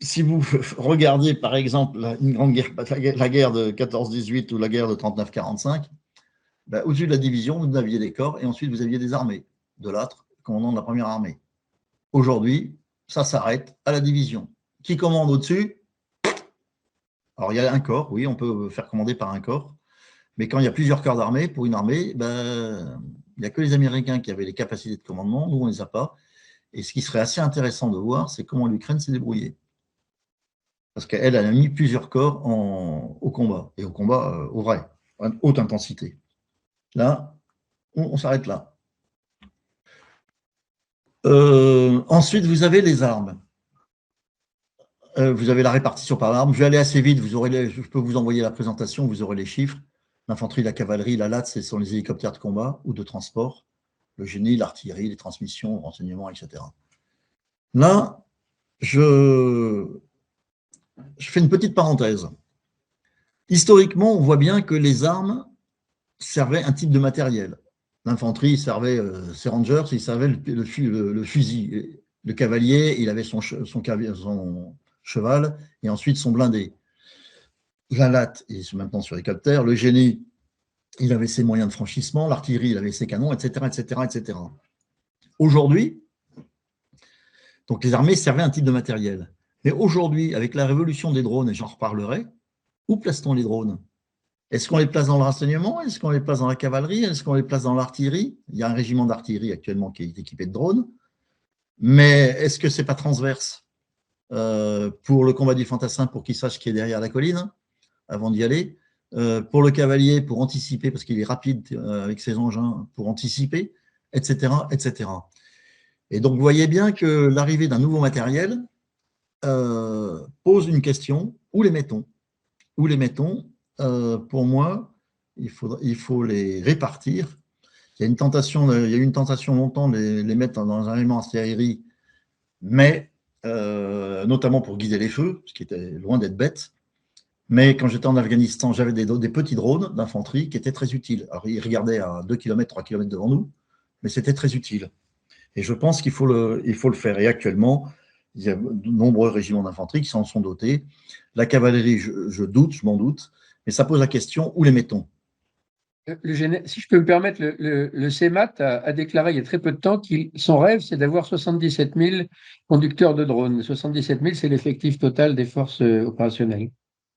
si vous regardez par exemple une grande guerre, la guerre de 14-18 ou la guerre de 39-45, ben, au-dessus de la division, vous aviez des corps et ensuite vous aviez des armées, de l'âtre, commandant de la première armée. Aujourd'hui, ça s'arrête à la division. Qui commande au-dessus? Alors, il y a un corps, oui, on peut faire commander par un corps, mais quand il y a plusieurs corps d'armée, pour une armée, ben, il n'y a que les Américains qui avaient les capacités de commandement, nous, on ne les a pas. Et ce qui serait assez intéressant de voir, c'est comment l'Ukraine s'est débrouillée. Parce qu'elle a mis plusieurs corps au combat, et au combat au vrai, à haute intensité. Là, on s'arrête là. Ensuite, vous avez les armes. Vous avez la répartition par armes. Je vais aller assez vite, je peux vous envoyer la présentation, vous aurez les chiffres. L'infanterie, la cavalerie, la LAT, ce sont les hélicoptères de combat ou de transport. Le génie, l'artillerie, les transmissions, renseignements, etc. Là, je fais une petite parenthèse. Historiquement, on voit bien que les armes servaient un type de matériel. L'infanterie servait ses rangers, il servait le fusil. Le cavalier, il avait son cheval et ensuite son blindé. La latte, il est maintenant sur hélicoptère. Le génie, il avait ses moyens de franchissement. L'artillerie, il avait ses canons, etc., etc., etc. Aujourd'hui, donc les armées servaient un type de matériel. Mais aujourd'hui, avec la révolution des drones, et j'en reparlerai, où place-t-on les drones? Est-ce qu'on les place dans le renseignement? Est-ce qu'on les place dans la cavalerie? Est-ce qu'on les place dans l'artillerie? Il y a un régiment d'artillerie actuellement qui est équipé de drones. Mais est-ce que ce n'est pas transverse pour le combat du fantassin, pour qu'il sache qui est derrière la colline avant d'y aller, pour le cavalier, pour anticiper, parce qu'il est rapide avec ses engins, pour anticiper, etc., etc. Et donc, vous voyez bien que l'arrivée d'un nouveau matériel pose une question, où les mettons? Où les mettons? Pour moi, il faut les répartir. Il y a eu une tentation longtemps de les mettre dans un élément artillerie, mais notamment pour guider les feux, ce qui était loin d'être bête. Mais quand j'étais en Afghanistan, j'avais des petits drones d'infanterie qui étaient très utiles. Alors, ils regardaient à 2 km, 3 km devant nous, mais c'était très utile. Et je pense qu'il faut le faire. Et actuellement, il y a de nombreux régiments d'infanterie qui s'en sont dotés. La cavalerie, je m'en doute, mais ça pose la question, où les mettons? Si je peux me permettre, le CEMAT a déclaré il y a très peu de temps que son rêve, c'est d'avoir 77 000 conducteurs de drones. 77 000, c'est l'effectif total des forces opérationnelles.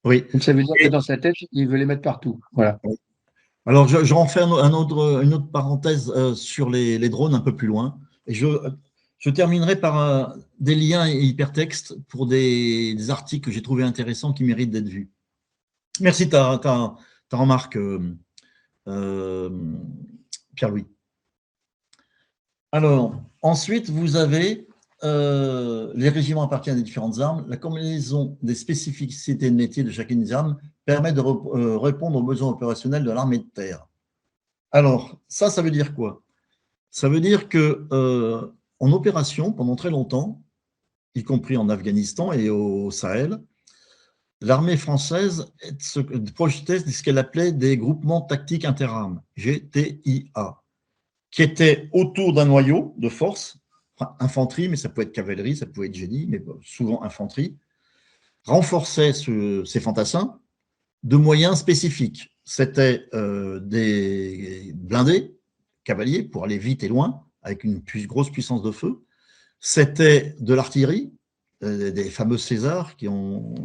Oui. Donc ça veut dire que dans sa tête, il veut les mettre partout. Voilà. Alors, je refais une autre parenthèse sur les drones un peu plus loin. Et je terminerai par des liens hypertextes pour des articles que j'ai trouvés intéressants qui méritent d'être vus. Merci de ta remarque, Pierre-Louis. Alors, ensuite, vous avez les régiments appartiennent à des différentes armes. La combinaison des spécificités de métier de chacune des armes permet de répondre aux besoins opérationnels de l'armée de terre. Alors, ça veut dire quoi? Ça veut dire que en opération, pendant très longtemps, y compris en Afghanistan et au Sahel, l'armée française projetait ce qu'elle appelait des groupements tactiques interarmes, GTIA, qui étaient autour d'un noyau de force, enfin, infanterie, mais ça pouvait être cavalerie, ça pouvait être génie, mais souvent infanterie, renforçaient ces fantassins de moyens spécifiques. C'était des blindés, cavaliers, pour aller vite et loin, avec une grosse puissance de feu. C'était de l'artillerie, des fameux Césars qui ont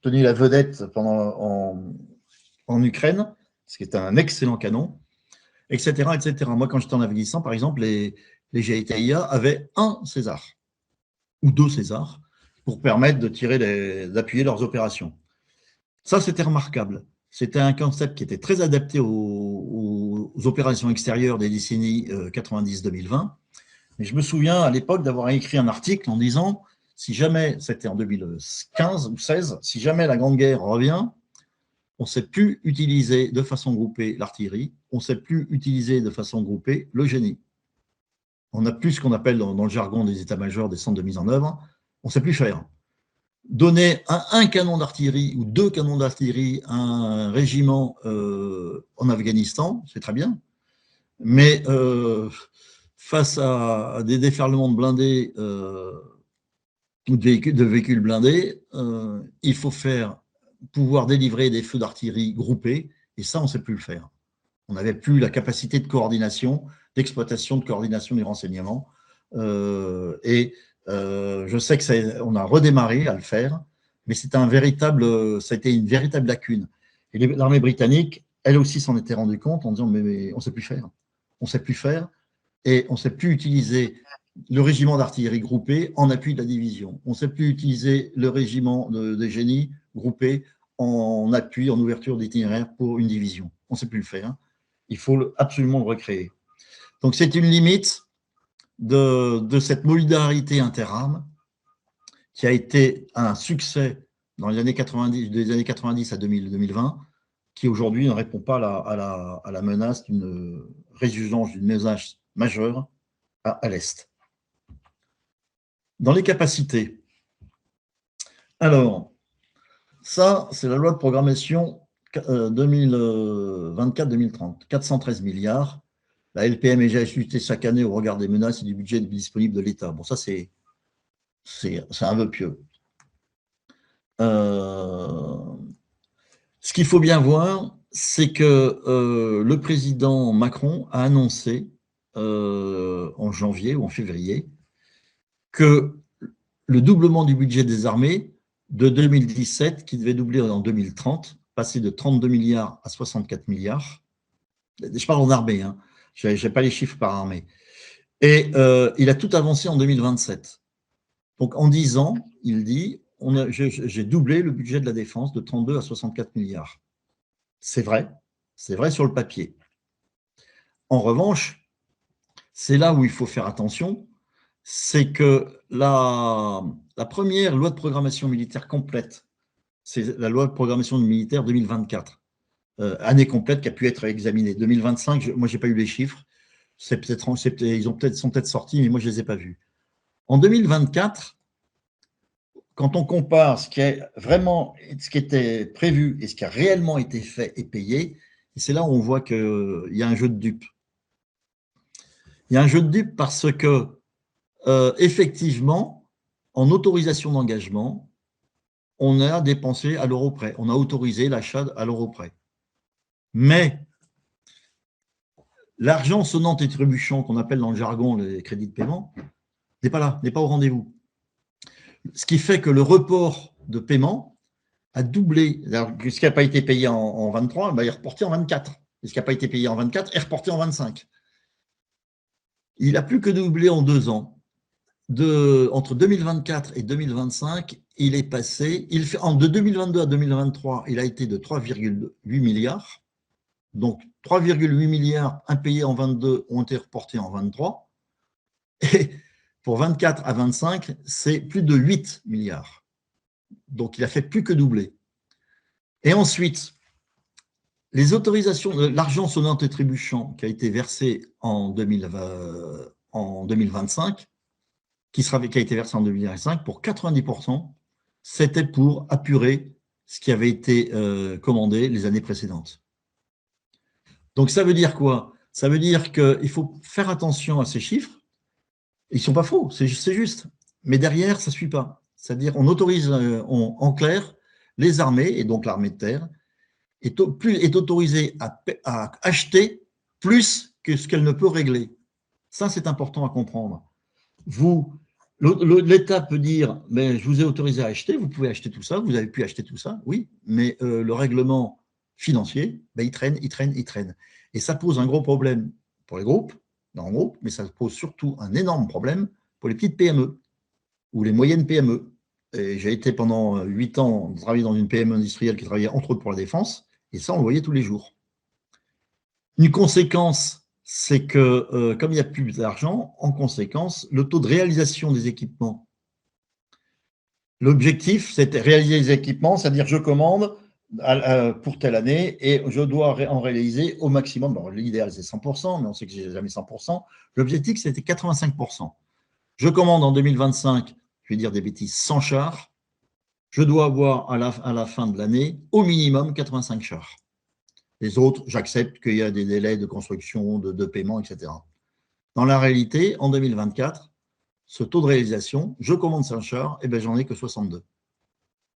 tenu la vedette en Ukraine, ce qui est un excellent canon, etc., etc. Moi, quand j'étais en Afghanistan, par exemple, les GTIA avaient un César ou 2 Césars pour permettre d'appuyer leurs opérations. Ça, c'était remarquable. C'était un concept qui était très adapté aux opérations extérieures des décennies 90-2020. Mais je me souviens à l'époque d'avoir écrit un article en disant, si jamais, c'était en 2015 ou 16, si jamais la Grande Guerre revient, on ne sait plus utiliser de façon groupée l'artillerie, on ne sait plus utiliser de façon groupée le génie. On n'a plus ce qu'on appelle dans le jargon des états-majors des centres de mise en œuvre, on ne sait plus faire. Donner un canon d'artillerie ou 2 canons d'artillerie à un régiment en Afghanistan, c'est très bien, mais face à des déferlements de blindés ou de véhicules blindés, il faut pouvoir délivrer des feux d'artillerie groupés, et ça, on ne sait plus le faire. On n'avait plus la capacité de coordination, d'exploitation, de coordination du renseignement. Je sais qu'on a redémarré à le faire, mais ça a été une véritable lacune. Et l'armée britannique, elle aussi s'en était rendue compte en disant mais on ne sait plus faire. On ne sait plus faire et on ne sait plus utiliser le régiment d'artillerie groupé en appui de la division. On ne sait plus utiliser le régiment de génie groupé en appui, en ouverture d'itinéraire pour une division. On ne sait plus le faire. Il faut absolument le recréer. Donc c'est une limite de cette modularité interarmes qui a été un succès dans les années 90, des années 90 à 2020, qui aujourd'hui ne répond pas à la menace d'une résurgence d'une menace majeure à l'Est. Dans les capacités, alors, ça, c'est la loi de programmation 2024-2030, 413 milliards. La LPM est ajustée chaque année au regard des menaces et du budget disponible de l'État. Bon, ça, c'est un vœu pieux. Ce qu'il faut bien voir, c'est que le président Macron a annoncé en janvier ou en février que le doublement du budget des armées de 2017, qui devait doubler en 2030, passer de 32 milliards à 64 milliards. Je parle en armée, hein. Je n'ai pas les chiffres par armée. Et il a tout avancé en 2027. Donc en 10 ans, il dit, j'ai doublé le budget de la défense de 32 à 64 milliards. C'est vrai sur le papier. En revanche, c'est là où il faut faire attention, c'est que la première loi de programmation militaire complète, c'est la loi de programmation militaire 2024, année complète qui a pu être examinée. 2025, moi, je n'ai pas eu les chiffres. Ils sont peut-être sortis, mais moi, je ne les ai pas vus. En 2024, quand on compare ce qui était prévu et ce qui a réellement été fait et payé, c'est là où on voit qu'il y a un jeu de dupes. Il y a un jeu de dupes parce que, effectivement, en autorisation d'engagement, on a dépensé à l'euro près. On a autorisé l'achat à l'euro près. Mais l'argent sonnant et trébuchant, qu'on appelle dans le jargon les crédits de paiement, n'est pas là, n'est pas au rendez-vous. Ce qui fait que le report de paiement a doublé. Alors, ce qui n'a pas été payé en 23, ben, il est reporté en 24. Et ce qui n'a pas été payé en 24 est reporté en 25. Il a plus que doublé en 2 ans. Entre 2024 et 2025, il est passé, de 2022 à 2023, il a été de 3,8 milliards. Donc, 3,8 milliards impayés en 22 ont été reportés en 23. Et pour 24 à 25, c'est plus de 8 milliards. Donc, il a fait plus que doubler. Et ensuite, les autorisations, l'argent sonnant et trébuchant qui a été versé en 2025, qui a été versé en 2025, pour 90%, c'était pour apurer ce qui avait été commandé les années précédentes. Donc, ça veut dire quoi? Ça veut dire qu'il faut faire attention à ces chiffres. Ils ne sont pas faux, c'est juste. Mais derrière, ça ne suit pas. C'est-à-dire, on autorise, en clair, les armées, et donc l'armée de terre, est autorisée à acheter plus que ce qu'elle ne peut régler. Ça, c'est important à comprendre. L'État peut dire, mais je vous ai autorisé à acheter, vous pouvez acheter tout ça, vous avez pu acheter tout ça, oui, mais le règlement financier, il traîne. Et ça pose un gros problème pour les groupes, dans le groupe, mais ça pose surtout un énorme problème pour les petites PME ou les moyennes PME. J'ai été pendant 8 ans travailler dans une PME industrielle qui travaillait entre autres pour la défense, et ça, on le voyait tous les jours. Une conséquence, c'est que comme il n'y a plus d'argent, en conséquence, le taux de réalisation des équipements. L'objectif, c'était réaliser les équipements, c'est-à-dire je commande pour telle année et je dois en réaliser au maximum. Bon, l'idéal, c'est 100%, mais on sait que j'ai jamais 100%. L'objectif, c'était 85%. Je commande en 2025, je vais dire des bêtises, 100 chars. Je dois avoir à la fin de l'année au minimum 85 chars. Les autres, j'accepte qu'il y a des délais de construction, de paiement, etc. Dans la réalité, en 2024, ce taux de réalisation, je commande 5 chars, et j'en ai que 62.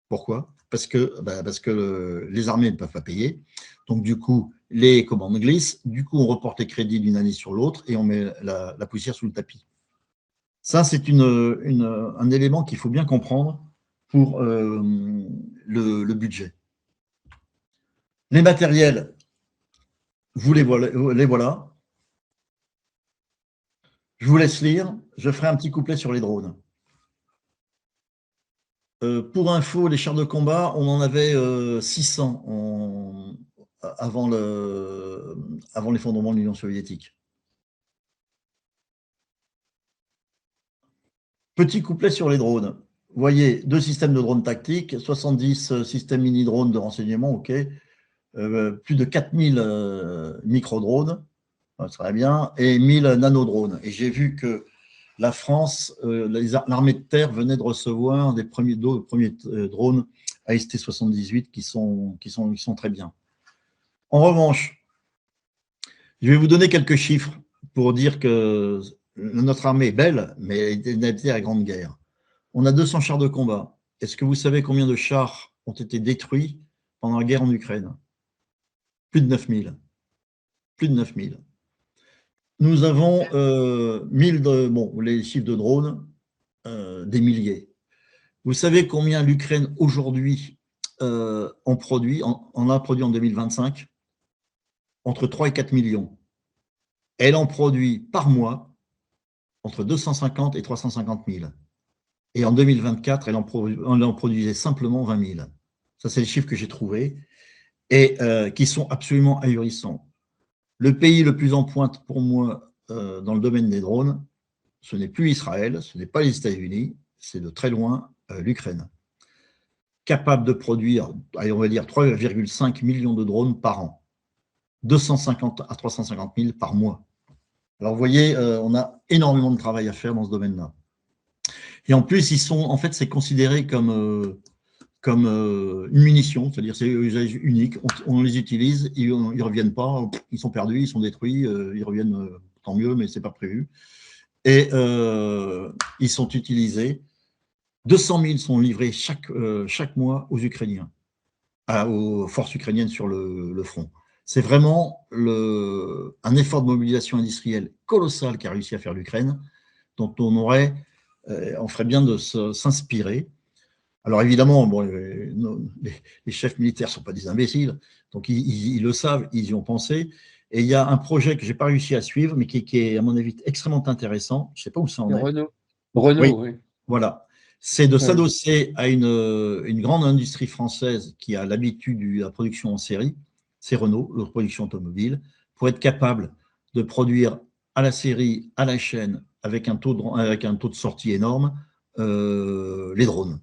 Pourquoi? Parce que les armées ne peuvent pas payer. Donc, du coup, les commandes glissent. Du coup, on reporte les crédits d'une année sur l'autre et on met la poussière sous le tapis. Ça, c'est un élément qu'il faut bien comprendre pour le budget. Les matériels, vous les voilà. Je vous laisse lire. Je ferai un petit couplet sur les drones. Pour info, les chars de combat, on en avait 600 avant l'effondrement de l'Union soviétique. Petit couplet sur les drones. Vous voyez, 2 systèmes de drones tactiques, 70 systèmes mini-drones de renseignement, ok. Plus de 4000 micro-drones, très bien, et 1000 nanodrones. Et j'ai vu que la France, l'armée de terre venait de recevoir des premiers drones AST-78 qui sont très bien. En revanche, je vais vous donner quelques chiffres pour dire que notre armée est belle, mais elle a été à la Grande Guerre. On a 200 chars de combat. Est-ce que vous savez combien de chars ont été détruits pendant la guerre en Ukraine? Plus de 9000. Plus de 9000. Nous avons les chiffres de drones, des milliers. Vous savez combien l'Ukraine aujourd'hui en produit, en a produit en 2025? Entre 3 et 4 millions. Elle en produit par mois entre 250 et 350 000. Et en 2024, elle en produisait simplement 20 000. Ça, c'est les chiffres que j'ai trouvés et qui sont absolument ahurissants. Le pays le plus en pointe pour moi dans le domaine des drones, ce n'est plus Israël, ce n'est pas les États-Unis, c'est de très loin l'Ukraine. Capable de produire, allez, on va dire 3,5 millions de drones par an, 250 à 350 000 par mois. Alors vous voyez, on a énormément de travail à faire dans ce domaine-là. Et en plus, en fait, c'est considéré comme une munition, c'est-à-dire c'est un usage unique, on les utilise, ils ne reviennent pas, ils sont perdus, ils sont détruits, ils reviennent, tant mieux, mais ce n'est pas prévu. Et ils sont utilisés. 200 000 sont livrés chaque mois aux Ukrainiens, aux forces ukrainiennes sur le front. C'est vraiment un effort de mobilisation industrielle colossal qu'a réussi à faire l'Ukraine, dont on ferait bien de s'inspirer. Alors évidemment, bon, les chefs militaires ne sont pas des imbéciles, donc ils le savent, ils y ont pensé. Et il y a un projet que je n'ai pas réussi à suivre, mais qui est, à mon avis, extrêmement intéressant. Je ne sais pas où ça en est. Renault, Oui, oui. voilà. C'est de s'adosser à une grande industrie française qui a l'habitude de la production en série, c'est Renault, la production automobile, pour être capable de produire à la série, à la chaîne, avec un taux de sortie énorme, les drones.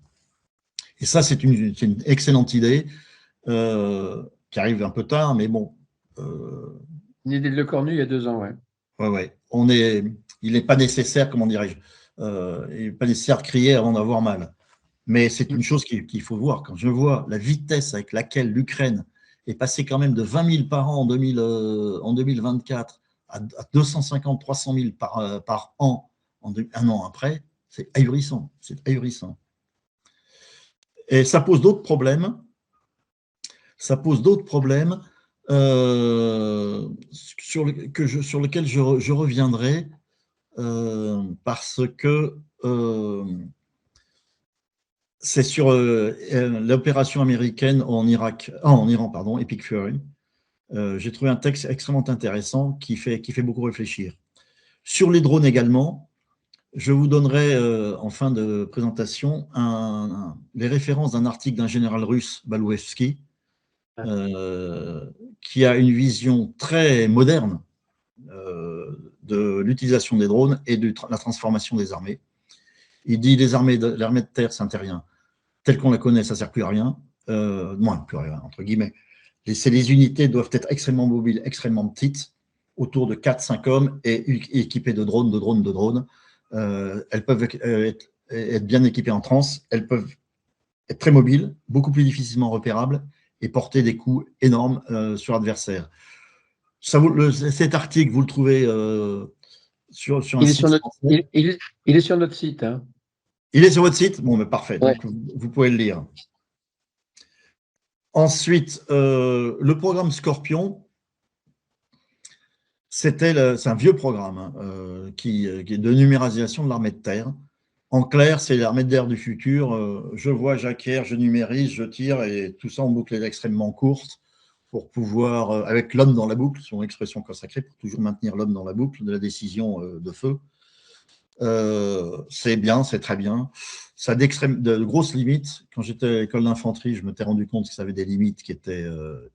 Et ça, c'est une excellente idée qui arrive un peu tard, mais bon. Une idée de Lecornu il y a 2 ans, ouais. Ouais. Il n'est pas nécessaire, comment dirais-je, il n'est pas nécessaire de crier avant d'avoir mal. Mais c'est une chose qu'il faut voir. Quand je vois la vitesse avec laquelle l'Ukraine est passée quand même de 20 000 par an en 2024 à 250, 300 000 par an un an après, c'est ahurissant. C'est ahurissant. Et ça pose d'autres problèmes. Ça pose d'autres problèmes sur lesquels je reviendrai parce que c'est sur l'opération américaine en Iran, pardon, Epic Fury. J'ai trouvé un texte extrêmement intéressant qui fait beaucoup réfléchir. Sur les drones également, je vous donnerai en fin de présentation les références d'un article d'un général russe, Balouevski, qui a une vision très moderne de l'utilisation des drones et de la transformation des armées. Il dit l'armée de terre, c'est un terrien. Telle qu'on la connaît, ça ne sert plus à rien. Moins, plus à rien, entre guillemets. Les unités doivent être extrêmement mobiles, extrêmement petites, autour de 4-5 hommes et équipées de drones. Elles peuvent être bien équipées en trans, elles peuvent être très mobiles, beaucoup plus difficilement repérables et porter des coups énormes sur l'adversaire. Cet article, vous le trouvez sur un site français. Il est sur notre site. Hein. Il est sur votre site? Bon, mais parfait, ouais. Donc vous pouvez le lire. Ensuite, le programme Scorpion, c'est un vieux programme qui est de numérisation de l'armée de terre. En clair, c'est l'armée de terre du futur. Je vois, j'acquiers, je numérise, je tire, et tout ça en boucle extrêmement courte pour pouvoir, avec l'homme dans la boucle, son expression consacrée, pour toujours maintenir l'homme dans la boucle de la décision de feu. C'est bien, c'est très bien. Ça a de grosses limites. Quand j'étais à l'école d'infanterie, je m'étais rendu compte que ça avait des limites qui étaient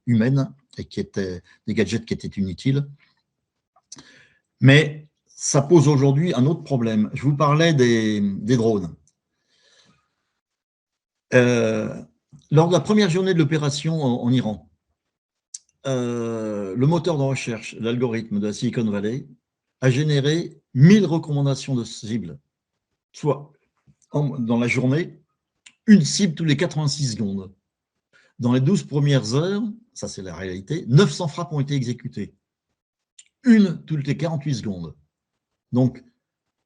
humaines et qui étaient des gadgets qui étaient inutiles. Mais ça pose aujourd'hui un autre problème. Je vous parlais des drones. Lors de la première journée de l'opération en Iran, le moteur de recherche, l'algorithme de la Silicon Valley, a généré 1000 recommandations de cibles, soit dans la journée, une cible tous les 86 secondes. Dans les 12 premières heures, ça c'est la réalité, 900 frappes ont été exécutées. Une toutes les 48 secondes. Donc,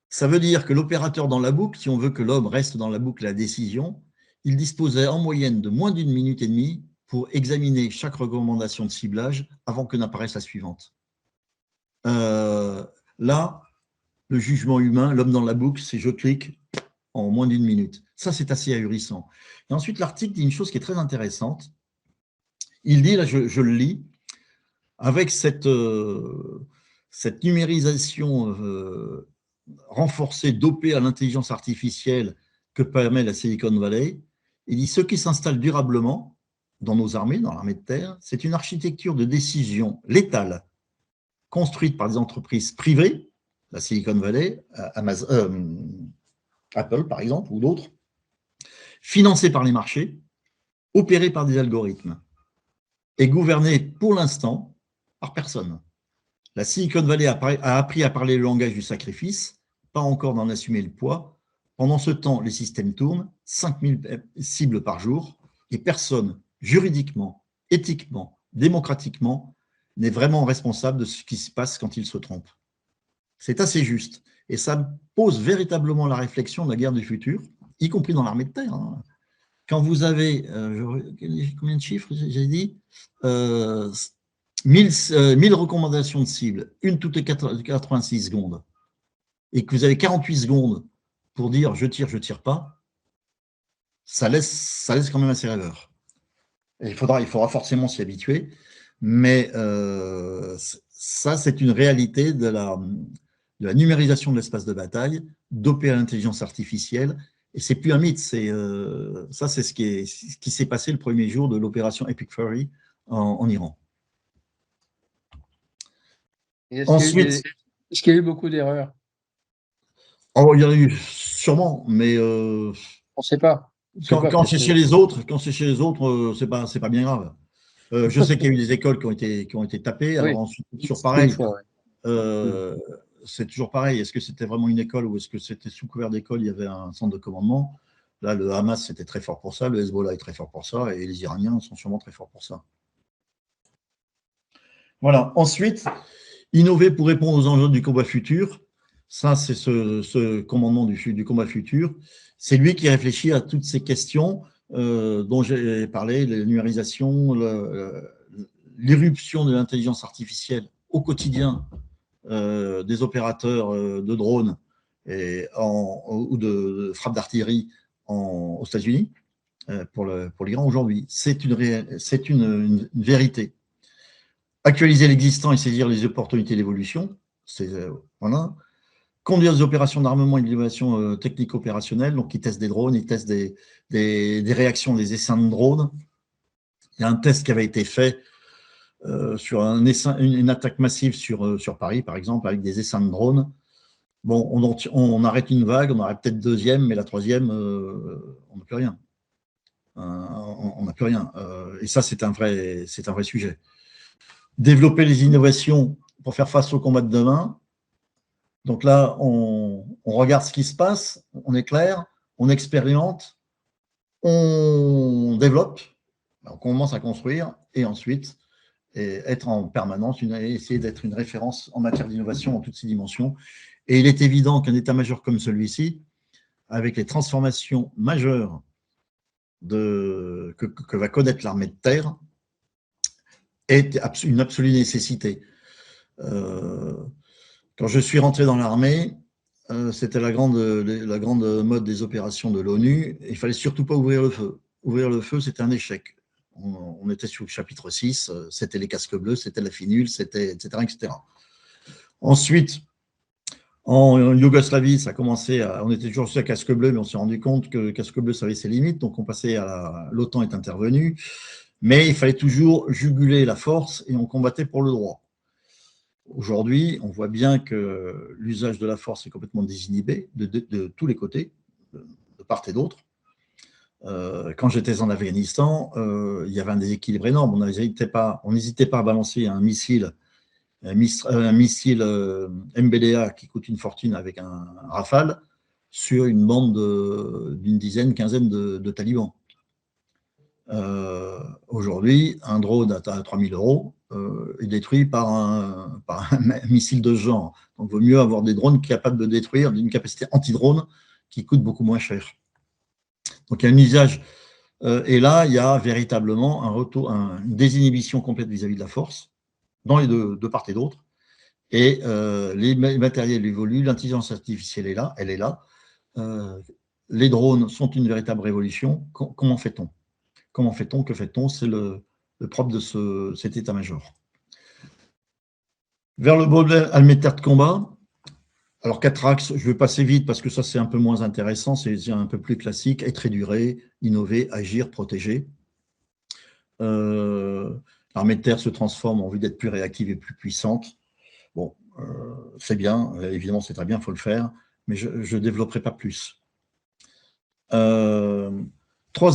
ça veut dire que l'opérateur dans la boucle, si on veut que l'homme reste dans la boucle à la décision, il disposait en moyenne de moins d'1 minute et demie pour examiner chaque recommandation de ciblage avant que n'apparaisse la suivante. Là, le jugement humain, l'homme dans la boucle, c'est je clique, en moins d'1 minute. Ça, c'est assez ahurissant. Et ensuite, l'article dit une chose qui est très intéressante. Il dit, là, je le lis, avec cette numérisation renforcée, dopée à l'intelligence artificielle que permet la Silicon Valley, il dit ce qui s'installe durablement dans nos armées, dans l'armée de terre, c'est une architecture de décision létale construite par des entreprises privées, la Silicon Valley, Apple par exemple, ou d'autres, financée par les marchés, opérée par des algorithmes et gouvernée pour l'instant par personne. La Silicon Valley a appris à parler le langage du sacrifice, pas encore d'en assumer le poids. Pendant ce temps, les systèmes tournent, 5000 cibles par jour, et personne, juridiquement, éthiquement, démocratiquement, n'est vraiment responsable de ce qui se passe quand il se trompe. C'est assez juste. Et ça pose véritablement la réflexion de la guerre du futur, y compris dans l'armée de terre. Quand vous avez, combien de chiffres j'ai dit 1000 recommandations de cibles, une toutes les 86 secondes, et que vous avez 48 secondes pour dire je tire pas, ça laisse quand même assez rêveur. Et il faudra forcément s'y habituer, mais ça, c'est une réalité de la numérisation de l'espace de bataille, dopée à l'intelligence artificielle, et c'est plus un mythe, ça c'est ce qui s'est passé le premier jour de l'opération Epic Fury en Iran. Ensuite, est-ce qu'il y a eu beaucoup d'erreurs? Oh, il y en a eu sûrement, mais on ne sait pas. Quand c'est chez les autres, c'est pas bien grave. Je sais qu'il y a eu des écoles qui ont été tapées. Alors ensuite, toujours pareil. C'est toujours pareil. Est-ce que c'était vraiment une école ou est-ce que c'était sous couvert d'école, il y avait un centre de commandement? Là, le Hamas, c'était très fort pour ça. Le Hezbollah est très fort pour ça. Et les Iraniens sont sûrement très forts pour ça. Voilà. Ensuite, innover pour répondre aux enjeux du combat futur. Ça, c'est ce commandement du combat futur. C'est lui qui réfléchit à toutes ces questions dont j'ai parlé, la numérisation, l'irruption de l'intelligence artificielle au quotidien des opérateurs de drones ou de frappes d'artillerie aux États-Unis pour l'Iran aujourd'hui. C'est une vérité. Actualiser l'existant et saisir les opportunités d'évolution, voilà. Conduire des opérations d'armement et d'innovation technique opérationnelle, donc ils testent des drones, ils testent des réactions, des essaims de drones. Il y a un test qui avait été fait sur une attaque massive sur Paris, par exemple, avec des essaims de drones. Bon, on arrête une vague, on arrête peut-être deuxième, mais la troisième, on n'a plus rien. On n'a plus rien. Et ça, c'est un vrai sujet. Développer les innovations pour faire face au combat de demain. Donc là, on regarde ce qui se passe, on éclaire, on expérimente, on développe, on commence à construire et ensuite être en permanence, essayer d'être une référence en matière d'innovation dans toutes ces dimensions. Et il est évident qu'un état-major comme celui-ci, avec les transformations majeures que va connaître l'armée de terre, est une absolue nécessité. Quand je suis rentré dans l'armée, c'était la grande mode des opérations de l'ONU. Il ne fallait surtout pas ouvrir le feu. Ouvrir le feu, c'était un échec. On était sur le chapitre 6, c'était les casques bleus, c'était la finule, etc., etc. Ensuite, en Yougoslavie, ça a commencé on était toujours sur le casque bleu, mais on s'est rendu compte que le casque bleu, ça avait ses limites, donc on passait l'OTAN est intervenu. Mais il fallait toujours juguler la force et on combattait pour le droit. Aujourd'hui, on voit bien que l'usage de la force est complètement désinhibé de tous les côtés, de part et d'autre. Quand j'étais en Afghanistan, il y avait un déséquilibre énorme. On n'hésitait pas à balancer un missile MBDA qui coûte une fortune avec un Rafale sur une bande d'une quinzaine de talibans. Aujourd'hui, un drone à 3 000 € est détruit par un missile de ce genre. Donc, il vaut mieux avoir des drones capables de détruire d'une capacité anti-drone qui coûte beaucoup moins cher. Donc, il y a un usage. Et là, il y a véritablement une désinhibition complète vis-à-vis de la force, dans les de part et d'autre. Et les matériels évoluent, l'intelligence artificielle est là, elle est là. les drones sont une véritable révolution. Comment fait-on? Comment fait-on? Que fait-on? C'est le propre de cet état-major. Vers le modèle almétaire de combat, alors 4 axes, je vais passer vite parce que ça c'est un peu moins intéressant, c'est un peu plus classique, être et durer, innover, agir, protéger. L'armée de terre se transforme en vue d'être plus réactive et plus puissante. Bon, c'est bien, évidemment c'est très bien, il faut le faire, mais je ne développerai pas plus. 3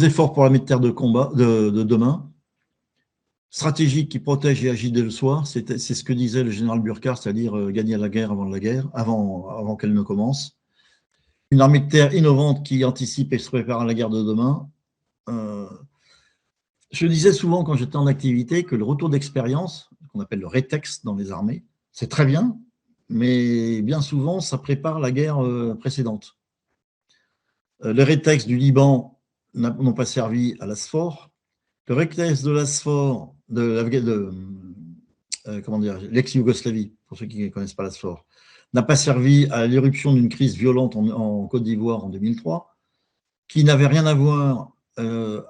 efforts pour l'armée de terre de combat de demain. Stratégique qui protège et agit dès le soir, c'est ce que disait le général Burkhardt, c'est-à-dire gagner la guerre avant qu'elle ne commence. Une armée de terre innovante qui anticipe et se prépare à la guerre de demain. Je disais souvent quand j'étais en activité que le retour d'expérience, qu'on appelle le rétex dans les armées, c'est très bien, mais bien souvent ça prépare la guerre précédente. Les rétex du Liban n'ont pas servi à l'ASFOR. Le rétex de l'ASFOR, l'ex-Yougoslavie, pour ceux qui ne connaissent pas l'ASFOR, n'a pas servi à l'éruption d'une crise violente en Côte d'Ivoire en 2003, qui n'avait rien à voir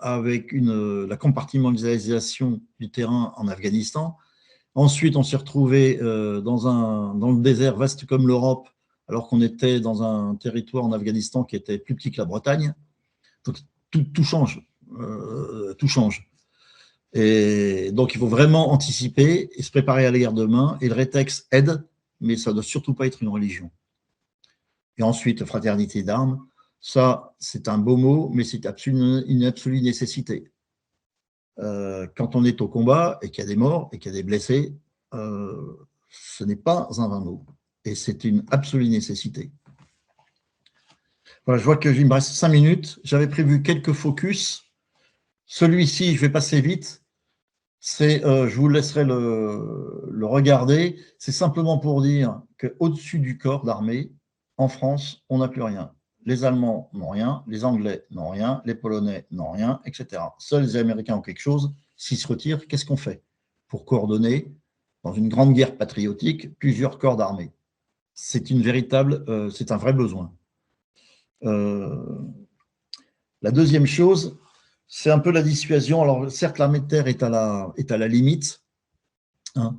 avec la compartimentalisation du terrain en Afghanistan. Ensuite, on s'est retrouvé dans le désert vaste comme l'Europe, alors qu'on était dans un territoire en Afghanistan qui était plus petit que la Bretagne. Donc, tout change. Tout change. Et donc, il faut vraiment anticiper et se préparer à la guerre de demain. Et le rétex aide, mais ça ne doit surtout pas être une religion. Et ensuite, fraternité d'armes. Ça, c'est un beau mot, mais c'est une absolue nécessité. Quand on est au combat et qu'il y a des morts et qu'il y a des blessés, ce n'est pas un vain mot. Et c'est une absolue nécessité. Voilà, je vois qu'il me reste 5 minutes. J'avais prévu quelques focus. Celui-ci, je vais passer vite. Je vous laisserai le regarder. C'est simplement pour dire qu'au-dessus du corps d'armée, en France, on n'a plus rien. Les Allemands n'ont rien, les Anglais n'ont rien, les Polonais n'ont rien, etc. Seuls les Américains ont quelque chose. S'ils se retirent, qu'est-ce qu'on fait pour coordonner, dans une grande guerre patriotique, plusieurs corps d'armée? C'est c'est un vrai besoin. La deuxième chose, c'est un peu la dissuasion. Alors, certes, l'armée de terre est à la limite, hein,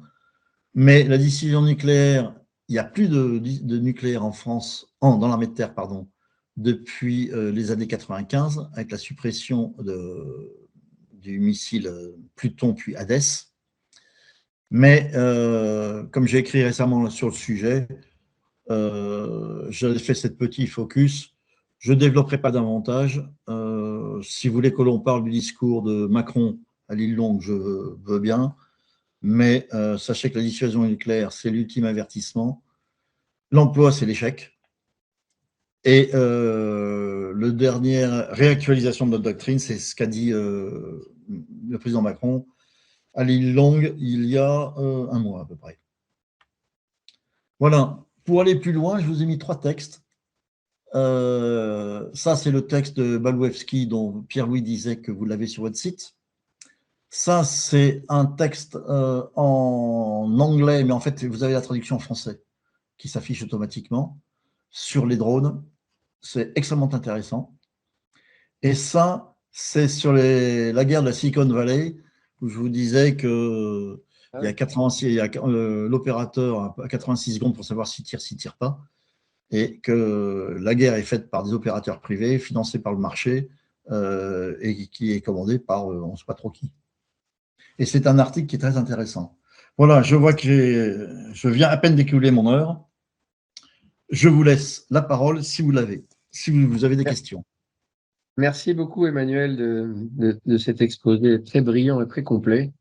mais la dissuasion nucléaire, il n'y a plus de nucléaire en France, dans l'armée de terre, pardon, depuis les années 95, avec la suppression du missile Pluton puis Hadès. Mais, comme j'ai écrit récemment sur le sujet, j'avais fait cette petit focus. Je ne développerai pas davantage. Si vous voulez que l'on parle du discours de Macron à l'île Longue, je veux bien. Mais sachez que la dissuasion nucléaire, c'est l'ultime avertissement. L'emploi, c'est l'échec. Et la dernière réactualisation de notre doctrine, c'est ce qu'a dit le président Macron à l'île Longue il y a un mois à peu près. Voilà. Pour aller plus loin, je vous ai mis 3 textes. Ça, c'est le texte de Balouevski dont Pierre-Louis disait que vous l'avez sur votre site. Ça, c'est un texte en anglais, mais en fait, vous avez la traduction en français qui s'affiche automatiquement sur les drones. C'est extrêmement intéressant. Et ça, c'est sur la guerre de la Silicon Valley, où je vous disais que il y a l'opérateur a 86 secondes pour savoir s'il tire pas, et que la guerre est faite par des opérateurs privés, financés par le marché, et qui est commandée par on ne sait pas trop qui. Et c'est un article qui est très intéressant. Voilà, je vois que je viens à peine d'écouler mon heure. Je vous laisse la parole si vous l'avez, si vous avez des questions. Merci beaucoup, Emmanuel, de cet exposé très brillant et très complet.